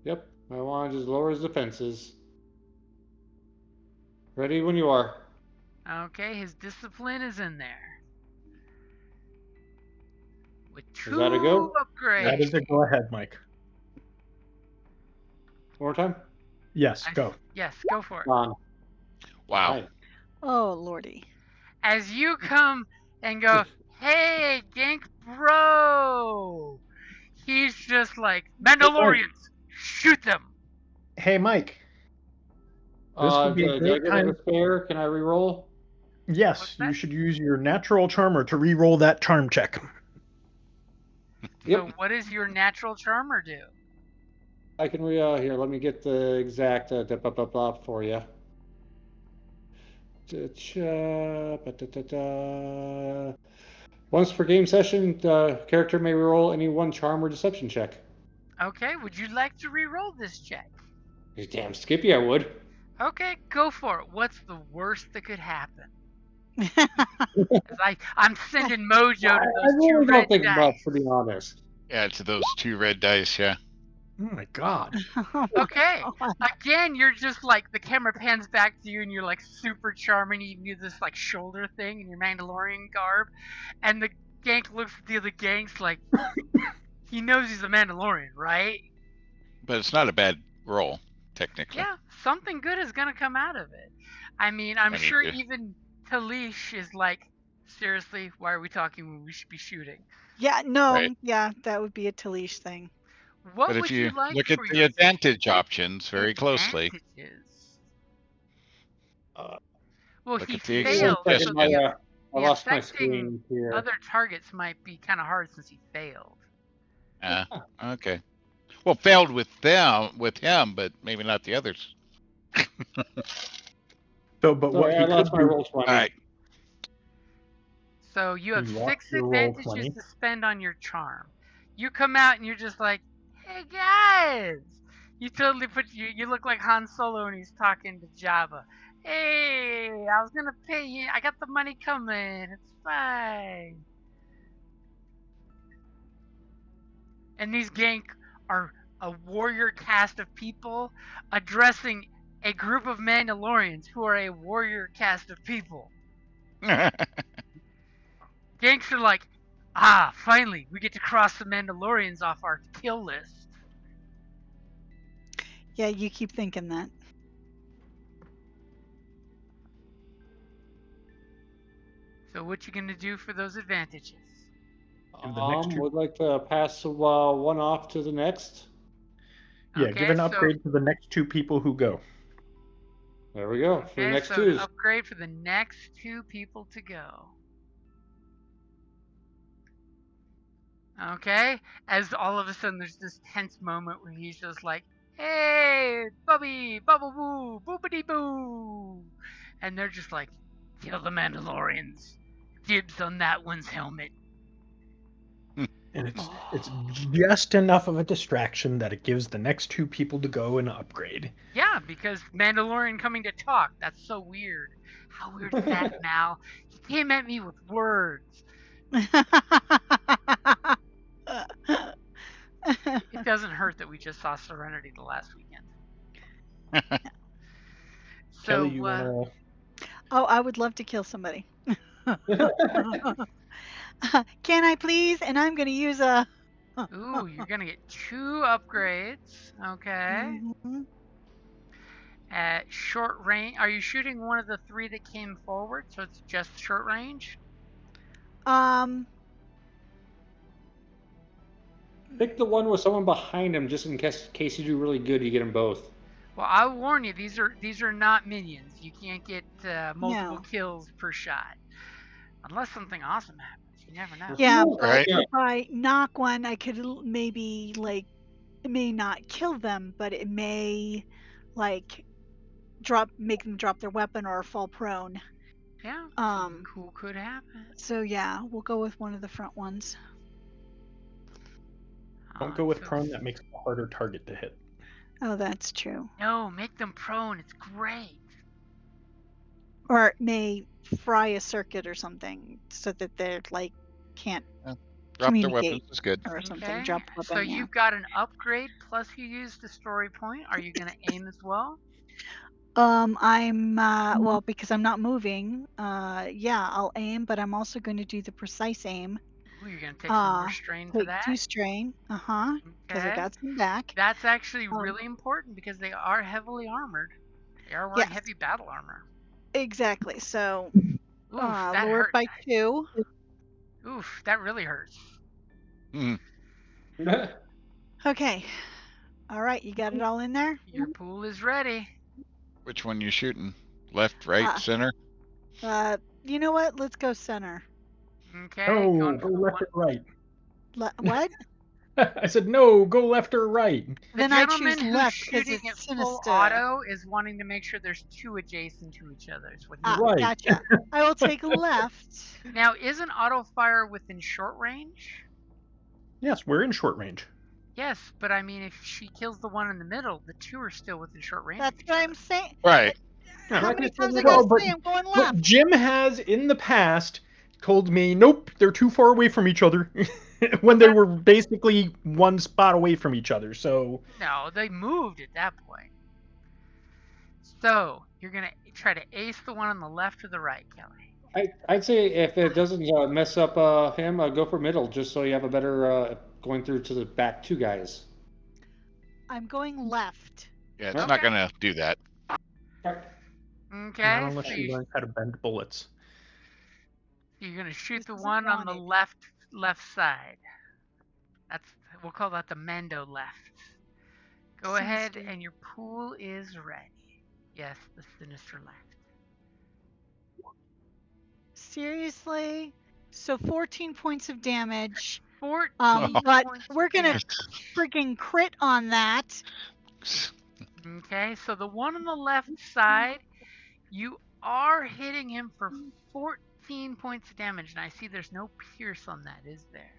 Yep, I want to just lower his defenses. Ready when you are. Okay, his discipline is in there. With 2 Is that a go? upgrades. That is a go ahead, Mike. One more time. Yes, go. Yes, go for it. On. Wow. Right. Oh, lordy. As you come and go, hey, gank bro! He's just like, Mandalorians, shoot them! Hey, Mike. This would be a Do I great get time. a spare? Can I re-roll? Yes, What's you that? should use your natural charmer to re-roll that charm check. Yep. So what does your natural charmer do? I can here. Let me get the exact for you. Once per game session, the character may roll any one charm or deception check. Okay, would you like to re-roll this check? You damn Skippy, I would. Okay, go for it. What's the worst that could happen? 'Cause I'm sending mojo to I those 2 really red don't think dice. much, to be honest. Yeah, to those 2 red dice, yeah. Oh my god. Okay. God. Again, you're just like, the camera pans back to you and you're like super charming. You do this like shoulder thing in your Mandalorian garb. And the gank looks at the other ganks like, he knows he's a Mandalorian, right? But it's not a bad roll, technically. Yeah, something good is going to come out of it. I mean, I'm I need sure to- even Talish is like, seriously, why are we talking when we should be shooting? Yeah, no, Right. yeah, that would be a Talish thing. What But would if you like look at for the your advantage options very closely, advantages? Uh, Well, look he at the failed, so suggestion. the, I the lost my affecting screen here. other targets might be kind of hard since he failed. okay. Well, failed with him, but maybe not the others. So, but what Sorry, he I lost could my do, roll 20. All right. So you have You lost 6 your roll advantages 20. to spend on your charm. You come out and you're just like, hey guys! You totally you look like Han Solo and he's talking to Jabba. Hey, I was gonna pay you. I got the money coming. It's fine. And these gank are a warrior cast of people addressing a group of Mandalorians who are a warrior cast of people. Ganks are like, finally, we get to cross the Mandalorians off our kill list. Yeah, you keep thinking that. So what you gonna do for those advantages? Give the next two- Would like to pass one off to the next. Yeah, Okay, give an so- upgrade to the next two people who go. There we go. For the Okay, next so twos. upgrade for the next 2 people to go. Okay, as all of a sudden there's this tense moment where he's just like, "Hey, Bubby, bubble boo, boopity boo," and they're just like, "Kill the Mandalorians. Dibs on that one's helmet." And it's just enough of a distraction that it gives the next two people to go and upgrade. Yeah, because Mandalorian coming to talk. That's so weird. How weird is that, Mal? He came at me with words. It doesn't hurt that we just saw Serenity the last weekend. Kelly, So, you wanna? Oh, I would love to kill somebody. Can I please? And I'm going to use a. ooh, you're gonna get 2 upgrades. Okay. Mhm. At short range, are you shooting one of the 3 that came forward? So it's just short range. Pick the one with someone behind him, just in case you do really good, you get them both. Well, I'll warn you, these are not minions. You can't get multiple No. kills per shot, unless something awesome happens. You never know. Yeah, Ooh, but right. if I knock one, I could maybe it may not kill them, but it may make them drop their weapon or fall prone. Yeah. Cool could happen. So yeah, we'll go with one of the front ones. Don't go with So- prone. That makes it a harder target to hit. Oh, that's true. No, make them prone. It's great. Or it may fry a circuit or something, so that they're can't Drop their communicate weapons is good. or something. Okay. Drop the So weapon. Yeah. you've got an upgrade plus you used a story point. Are you gonna aim as well? I'm well, because I'm not moving. Yeah, I'll aim, but I'm also going to do the precise aim. Ooh, you're gonna take some more strain for Take that. 2 strain. Because I Okay. got some back. That's actually really important because they are heavily armored. They are wearing Yes. heavy battle armor. Exactly. So Oof, that lowered hurt. by 2. Oof, that really hurts. Mm. Okay. All right, you got it all in there? Your pool is ready. Which one you shooting? Left, right, center? You know what? Let's go center. Okay. No, going go for left or right. What? I said no, go left or right. The Then I gentleman choose who's left because shooting it's at full sinister. auto is wanting to make sure there's 2 adjacent to each other. Is what he Right. Gotcha. I will take left. Now, isn't auto fire within short range? Yes, we're in short range. Yes, but I mean, if she kills the one in the middle, the 2 are still within short range. That's of each what other. I'm saying. Right. Yeah. How Like many I said, times I no, gotta but- say I'm going But left? Jim has in the past told me, nope, they're too far away from each other when they were basically one spot away from each other. So No, they moved at that point. So, you're going to try to ace the one on the left or the right, Kelly? I'd say if it doesn't mess up him, go for middle, just so you have a better going through to the back 2 guys. I'm going left. Yeah, it's Okay. not gonna do that. Okay, not unless so she learns how to bend bullets. you're going to shoot This the is one on the wanted. left side. We'll call that the Mando left. Go ahead, Sinister. and your pool is ready. Yes, the sinister left. Seriously? So 14 points of damage. 14 But points we're of gonna damage. freaking crit on that. Okay, so the one on the left side, you are hitting him for 14 points of damage, and I see there's no pierce on that, is there?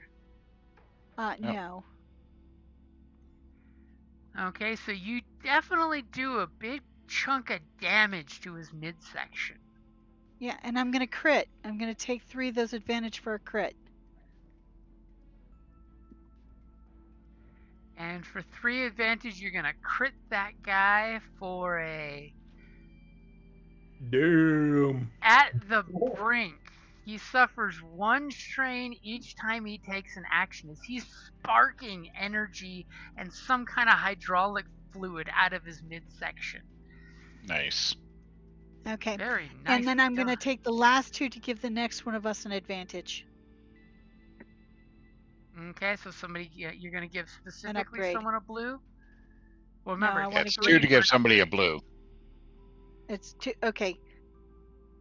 No. Okay, so you definitely do a big chunk of damage to his midsection. Yeah, and I'm gonna crit. I'm gonna take 3 of those advantage for a crit. And for 3 advantage, you're gonna crit that guy for a Damn. at the brink. He suffers 1 strain each time he takes an action as he's sparking energy and some kind of hydraulic fluid out of his midsection. Nice. Okay. Very nice. And then I'm going to take the last 2 to give the next one of us an advantage. Okay, so you're going to give specifically upgrade. someone a blue? Well, No, remember, I Yeah, wanna it's give 2 to for give an somebody a upgrade. blue. It's 2. Okay.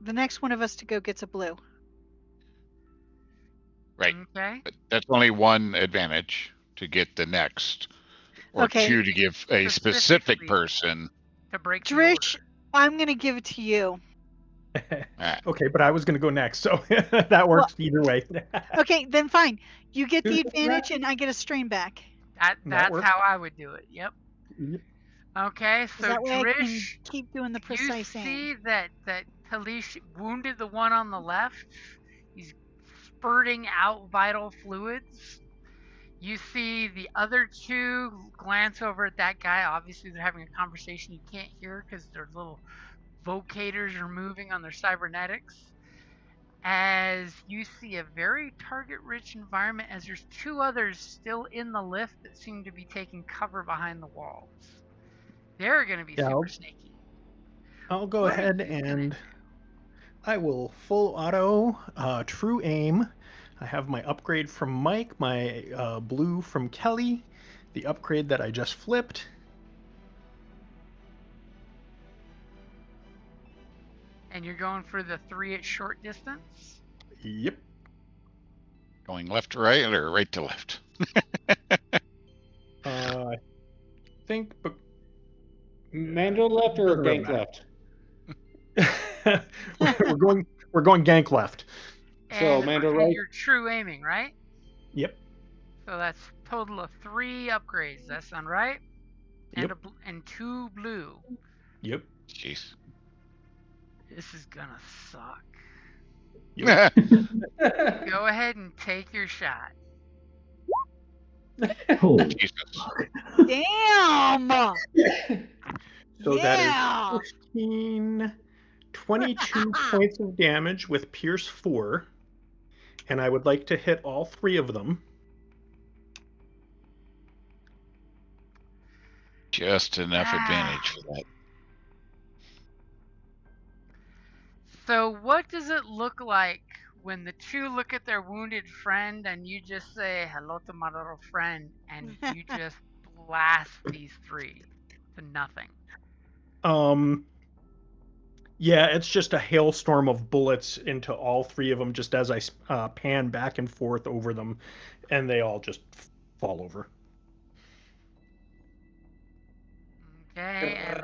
The next one of us to go gets a blue. Right. Okay. But that's only one advantage to get the next. Or Okay. 2 to give a specific Specifically. person. To break the order. Drish, I'm going to give it to you. Okay, but I was going to go next, so that works either way. Okay, then fine. You get the Who's advantage and I get a strain back. That's works. how I would do it. Yep. Yep. Okay, so That way I can Drish, keep doing the you precise aim. see that Talish wounded the one on the left. He's spurting out vital fluids. You see the other 2 glance over at that guy. Obviously, they're having a conversation you can't hear because their little vocators are moving on their cybernetics. As you see a very target-rich environment, as there's 2 others still in the lift that seem to be taking cover behind the walls. They're going to be super sneaky. I'll go What are ahead you gonna and do? I will full auto true aim. I have my upgrade from Mike, my blue from Kelly, the upgrade that I just flipped. And you're going for the 3 at short distance? Yep. Going left to right or right to left? I think. Mando left or gank left? we're going gank left. So And Mando right. you're true aiming, right? Yep. So that's total of 3 upgrades. That sound right? And Yep. and 2 blue. Yep. Jeez. This is gonna suck. Yep. Go ahead and take your shot. Holy Jesus. Damn! So Yeah! that is 15, 22 points of damage with Pierce 4. And I would like to hit all 3 of them. Just enough advantage for that. So what does it look like when the 2 look at their wounded friend and you just say hello to my little friend and you just blast these 3 to nothing? Yeah, it's just a hailstorm of bullets into all 3 of them just as I pan back and forth over them, and they all just fall over. Okay,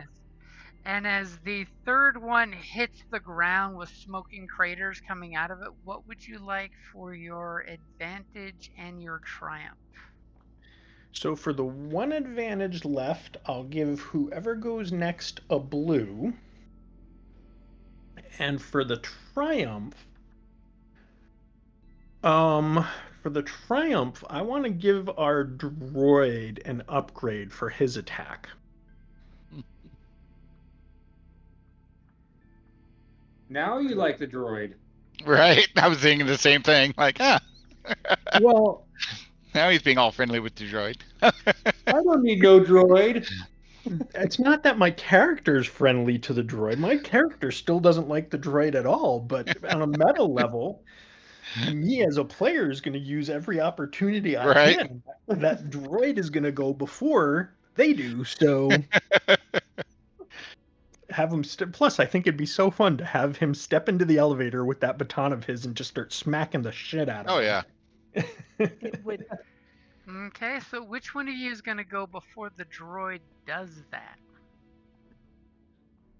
and as the 3rd one hits the ground with smoking craters coming out of it, what would you like for your advantage and your triumph? So for the 1 advantage left, I'll give whoever goes next a blue. And for the triumph, I want to give our droid an upgrade for his attack. Now you like the droid. Right? I was thinking the same thing. Like, Well, now he's being all friendly with the droid. I don't need no droid. it's not that my character's friendly to the droid. My character still doesn't like the droid at all, but on a meta level, me as a player is going to use every opportunity I Right. can. That droid is going to go before they do, so have him plus I think it'd be so fun to have him step into the elevator with that baton of his and just start smacking the shit out of him. Oh, yeah. It would. Okay, so which one of you is going to go before the droid does that?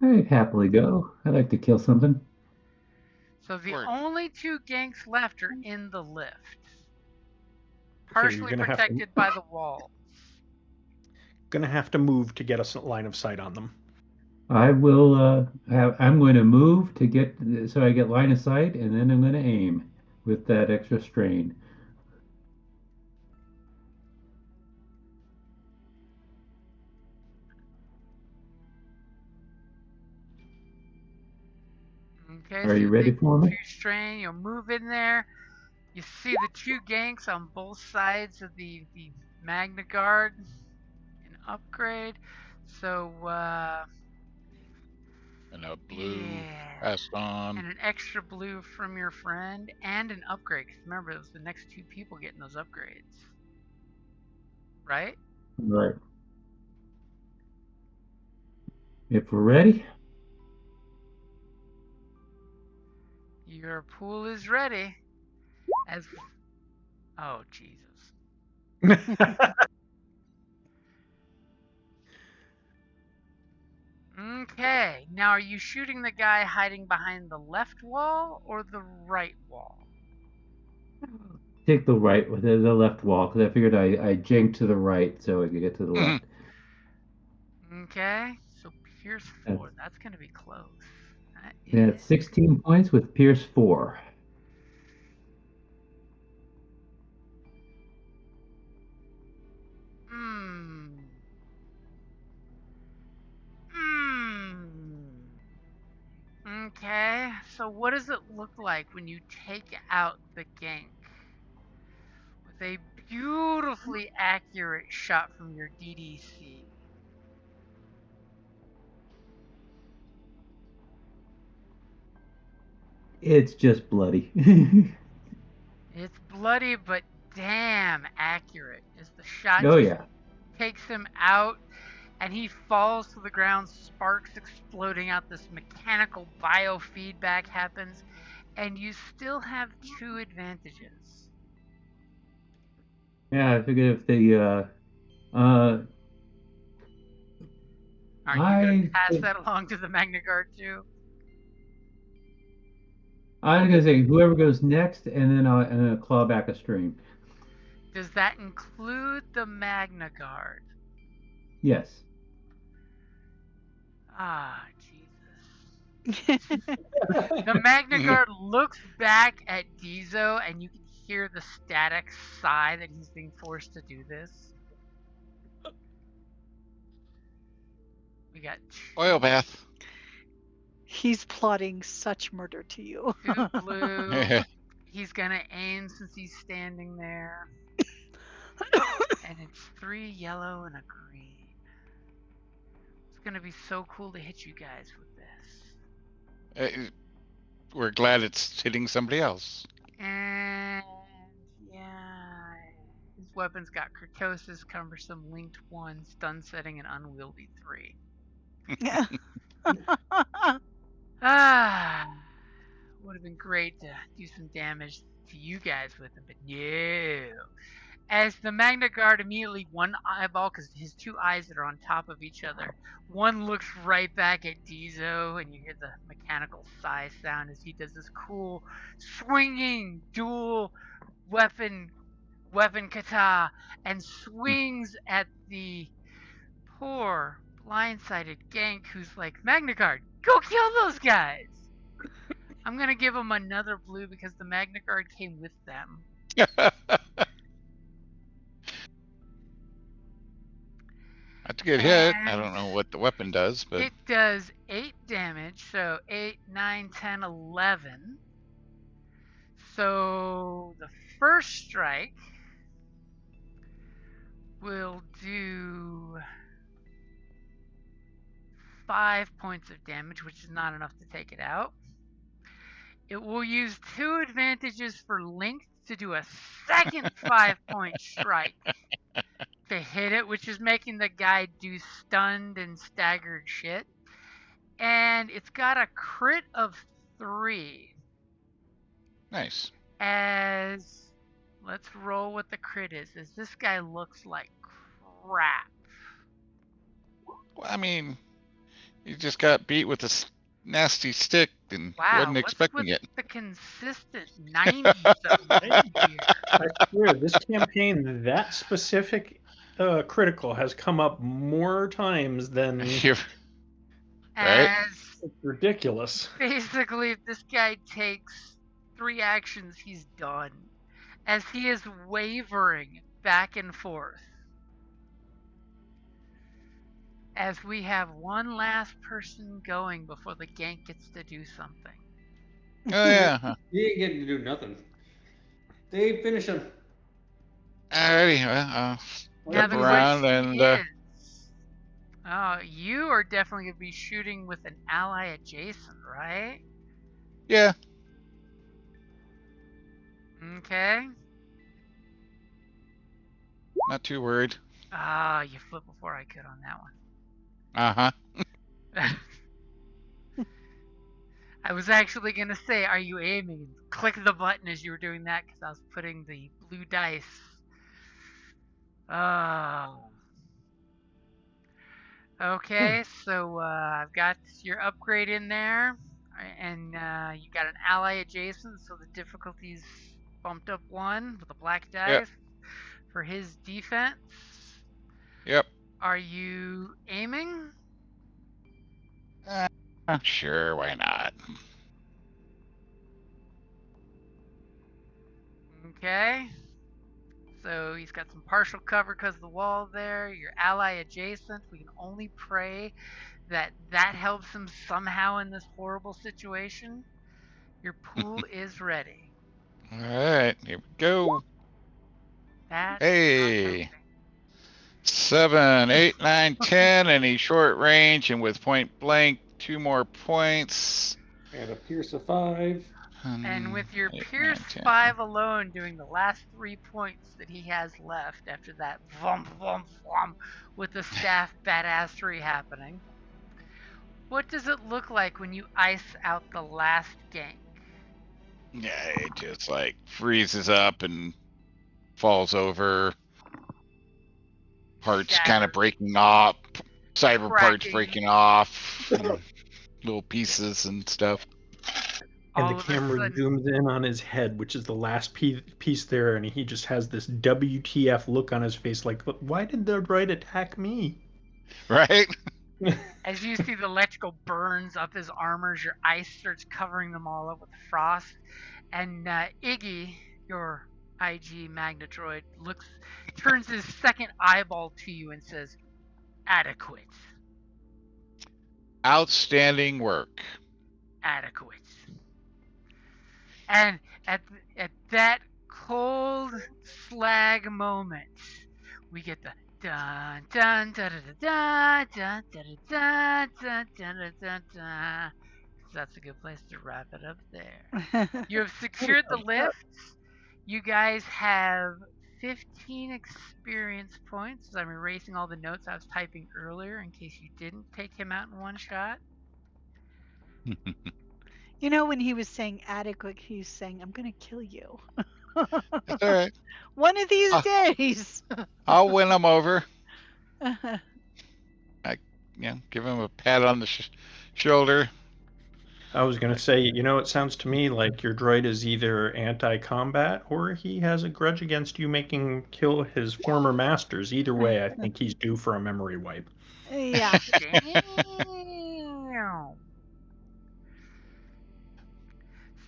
I'd happily go. I'd like to kill something. So the Word. only 2 ganks left are in the lift. you're Partially gonna have to- protected by the wall. Gonna have to move to get us a line of sight on them. I will. I'm going to move to get so I get line of sight, and then I'm going to aim with that extra strain. Okay, Are you so ready take for me? 2 strain, you'll move in there. You see the 2 ganks on both sides of the Magna Guard. An upgrade. So, And a blue Yeah. passed on. And an extra blue from your friend, and an upgrade. 'Cause remember, it was the next two people getting those upgrades. Right? Right. If we're ready. Your pool is ready. As oh Jesus. Okay. Now, are you shooting the guy hiding behind the left wall or the right wall? Take the right with the left wall because I figured I jinked to the right so I could get to the left. Okay. So Pierce 4. That's going to be close. That That's is 16 points with Pierce 4. Hmm. Hmm. Okay. So what does it look like when you take out the gank? With a beautifully accurate shot from your DDC. It's just bloody. It's bloody, but damn accurate. As the shot Oh, just yeah. takes him out, and he falls to the ground, sparks exploding out, this mechanical biofeedback happens, and you still have 2 advantages. Yeah, I figured if the Are you going to I pass that along to the Magna Guard too? I was gonna say whoever goes next, and then I'll claw back a string. Does that include the Magna Guard? Yes. Ah, Jesus. The Magna Guard looks back at Dizo, and you can hear the static sigh that he's being forced to do this. We got Oil bath. He's plotting such murder to you. 2 blue. He's gonna aim since he's standing there. And it's 3 yellow and a green. It's gonna be so cool to hit you guys with this. We're glad it's hitting somebody else. And yeah, his weapon's got kurtosis, cumbersome, linked 1, stun setting, and unwieldy 3. Ah, would have been great to do some damage to you guys with him, but no. As the Magna Guard immediately, one eyeball, because his 2 eyes that are on top of each other, one looks right back at Dizo, and you hear the mechanical sigh sound as he does this cool swinging dual weapon kata, and swings at the poor blindsided gank who's like, Magna Guard, go kill those guys! I'm gonna give him another blue because the Magna Guard came with them. That's a good hit. I don't know what the weapon does, but it does 8 damage, so 8, 9, 10, 11. So the first strike will do 5 points of damage, which is not enough to take it out. It will use 2 advantages for length to do a second 5-point strike to hit it, which is making the guy do stunned and staggered shit. And it's got a crit of 3. nice. As let's roll what the crit is. As this guy looks like crap. Well, I mean, he just got beat with a nasty stick and wasn't expecting what's it. with the consistent 90s around here? I swear, this campaign, that specific critical has come up more times than Right? As it's ridiculous. basically, if this guy takes 3 actions, he's done. As he is wavering back and forth. As we have one last person going before the gank gets to do something. Oh yeah. He ain't getting to do nothing. Dave, finish him. Alrighty. Well, Now jump the around question and is, Oh, you are definitely going to be shooting with an ally adjacent, right? Yeah. Okay. Not too worried. Ah, you flipped before I could on that Uh-huh. one. I was actually going to say, are you aiming? Click the button as you were doing that because I was putting the blue dice. Oh. Okay, so I've got your upgrade in there, and you got an ally adjacent, so the difficulty's bumped up 1 with a black dice for his defense. Yep. Are you aiming? Sure, why not? Okay. So he's got some partial cover because of the wall there. Your ally adjacent. We can only pray that that helps him somehow in this horrible situation. Your pool is ready. All right, here we go. That's Hey. 7, 8, 9, 10, any short range and with point blank, 2 more points. And a Pierce of 5. And with your 8, Pierce 9, 10. 5 alone doing the last 3 points that he has left after that vump, vump, vump with the staff badassery happening, what does it look like when you ice out the last gank? Yeah, it just like freezes up and falls over. Parts kind of breaking off. Cyber parts breaking off. Little pieces and stuff. And All the of a camera sudden- zooms in on his head, which is the last piece there, and he just has this WTF look on his face, like, why did the droid attack me? Right? As you see the electrical burns up his armor, your ice starts covering them all up with frost. And Iggy, your IG Magnetoid, turns his second eyeball to you and says, "Adequate. Outstanding work. Adequate." And at that cold slag moment, we get the dun dun dun dun dun dun dun dun dun dun dun. That's a good place to wrap it up there. You have secured the lift. You guys have 15 experience points. I'm erasing all the notes I was typing earlier in case you didn't take him out in one shot. You know, when he was saying adequate, he was saying, I'm going to kill you. That's all right. One of these days. I'll win him over. Give him a pat on the shoulder. I was going to say, it sounds to me like your droid is either anti-combat or he has a grudge against you making kill his former masters. Either way, I think he's due for a memory wipe. Yeah. Damn.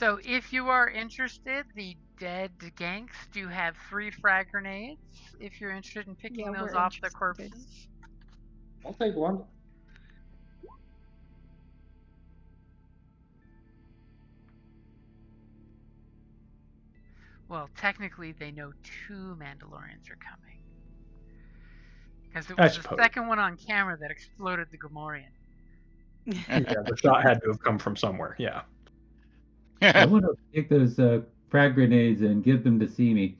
So if you are interested, the dead ganks do have 3 frag grenades. If you're interested in picking those off the corpses. I'll take one. Well, technically, they know 2 Mandalorians are coming. Because it was the second one on camera that exploded the Gamorrean. Yeah, the shot had to have come from somewhere, yeah. I want to take those frag grenades and give them to see me.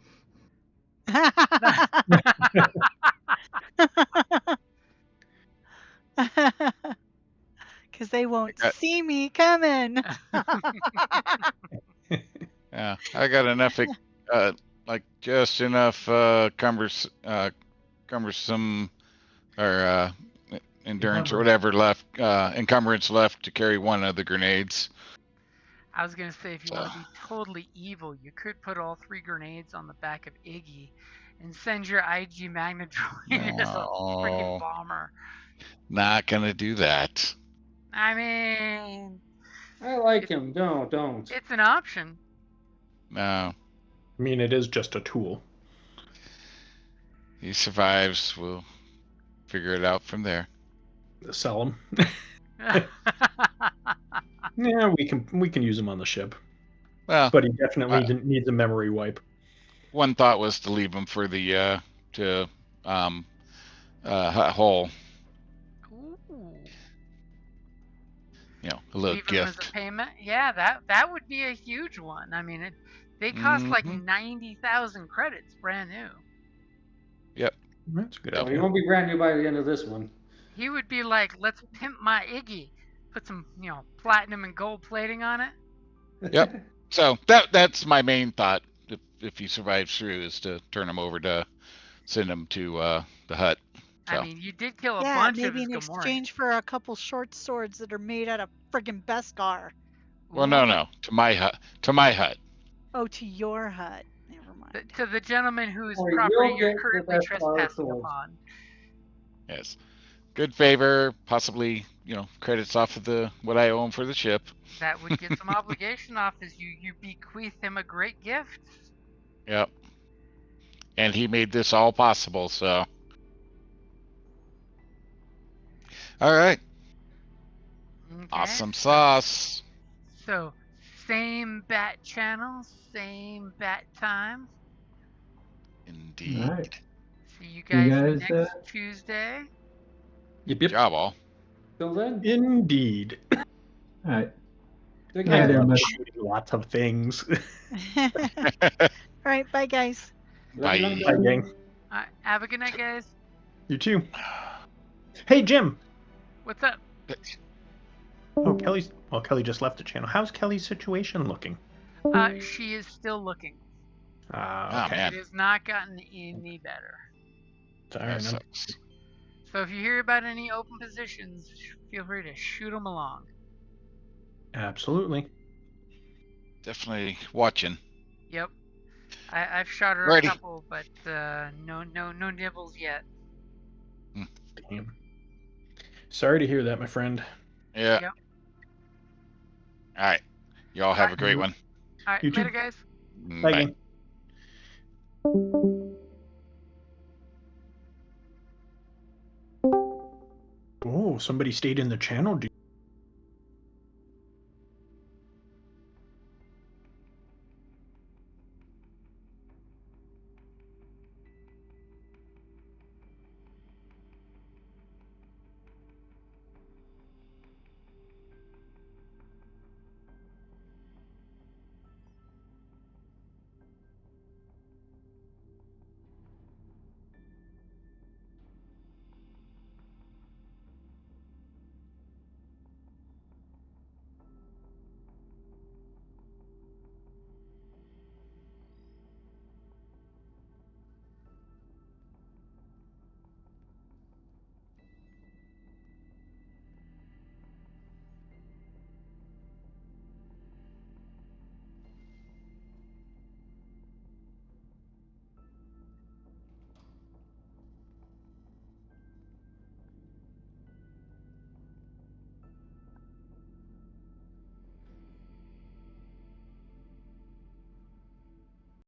Because they won't see me coming. Yeah, I got enough, just enough cumbersome or endurance or whatever left, encumbrance left to carry one of the grenades. I was going to say, if you want to be totally evil, you could put all 3 grenades on the back of Iggy and send your IG Magnetoid as a freaking bomber. Not going to do that. I mean... I like him. No, don't. It's an option. No. I mean, it is just a tool. He survives. We'll figure it out from there. Sell him. Yeah, we can use him on the ship. Well, but he definitely needs a memory wipe. One thought was to leave him for the Hull. Ooh. A little Leave them as a gift. payment. Yeah, that would be a huge one. I mean, they cost like 90,000 credits, brand new. Yep. That's a good Well, he idea. won't be brand new by the end of this one. He would be like, let's pimp my Iggy. Put some, platinum and gold plating on it. Yep. So that's my main thought. If he survives through, is to turn him over to send him to the hut. So. I mean, you did kill a Yeah, bunch of maybe his in Gamorreans. exchange for a couple short swords that are made out of friggin' Beskar. Well, no, to my hut. To my hut. Oh, to your hut. Never mind. To the gentleman whose Or property you'll you're get the currently best trespassing swords. upon. Yes. Good favor, possibly, credits off of what I owe him for the ship. That would get some obligation off as you bequeath him a great gift. Yep. And he made this all possible, so. All right. Okay, Awesome sauce. So, same bat channel, same bat time. Indeed. All right. See you See you guys guys, next Tuesday. Yep. Job all. Till then, Indeed. All right. take Hi care. there, I'm Mike. shooting lots of things. All right, bye, guys. Bye. Bye, gang. Have a good night, guys. You too. Hey, Jim. What's up? Oh, Kelly just left the channel. How's Kelly's situation looking? She is still looking. Okay. man. It has not gotten any better. Sorry, That no. sucks. So if you hear about any open positions, feel free to shoot them along. Absolutely. Definitely watching. Yep. I've shot her Alrighty. a couple, but no nibbles yet. Damn. Sorry to hear that, my friend. Yeah. Yep. All right. Y'all have a great one. All right, You too. later, guys. Bye, Bye. gang. Oh, somebody stayed in the channel.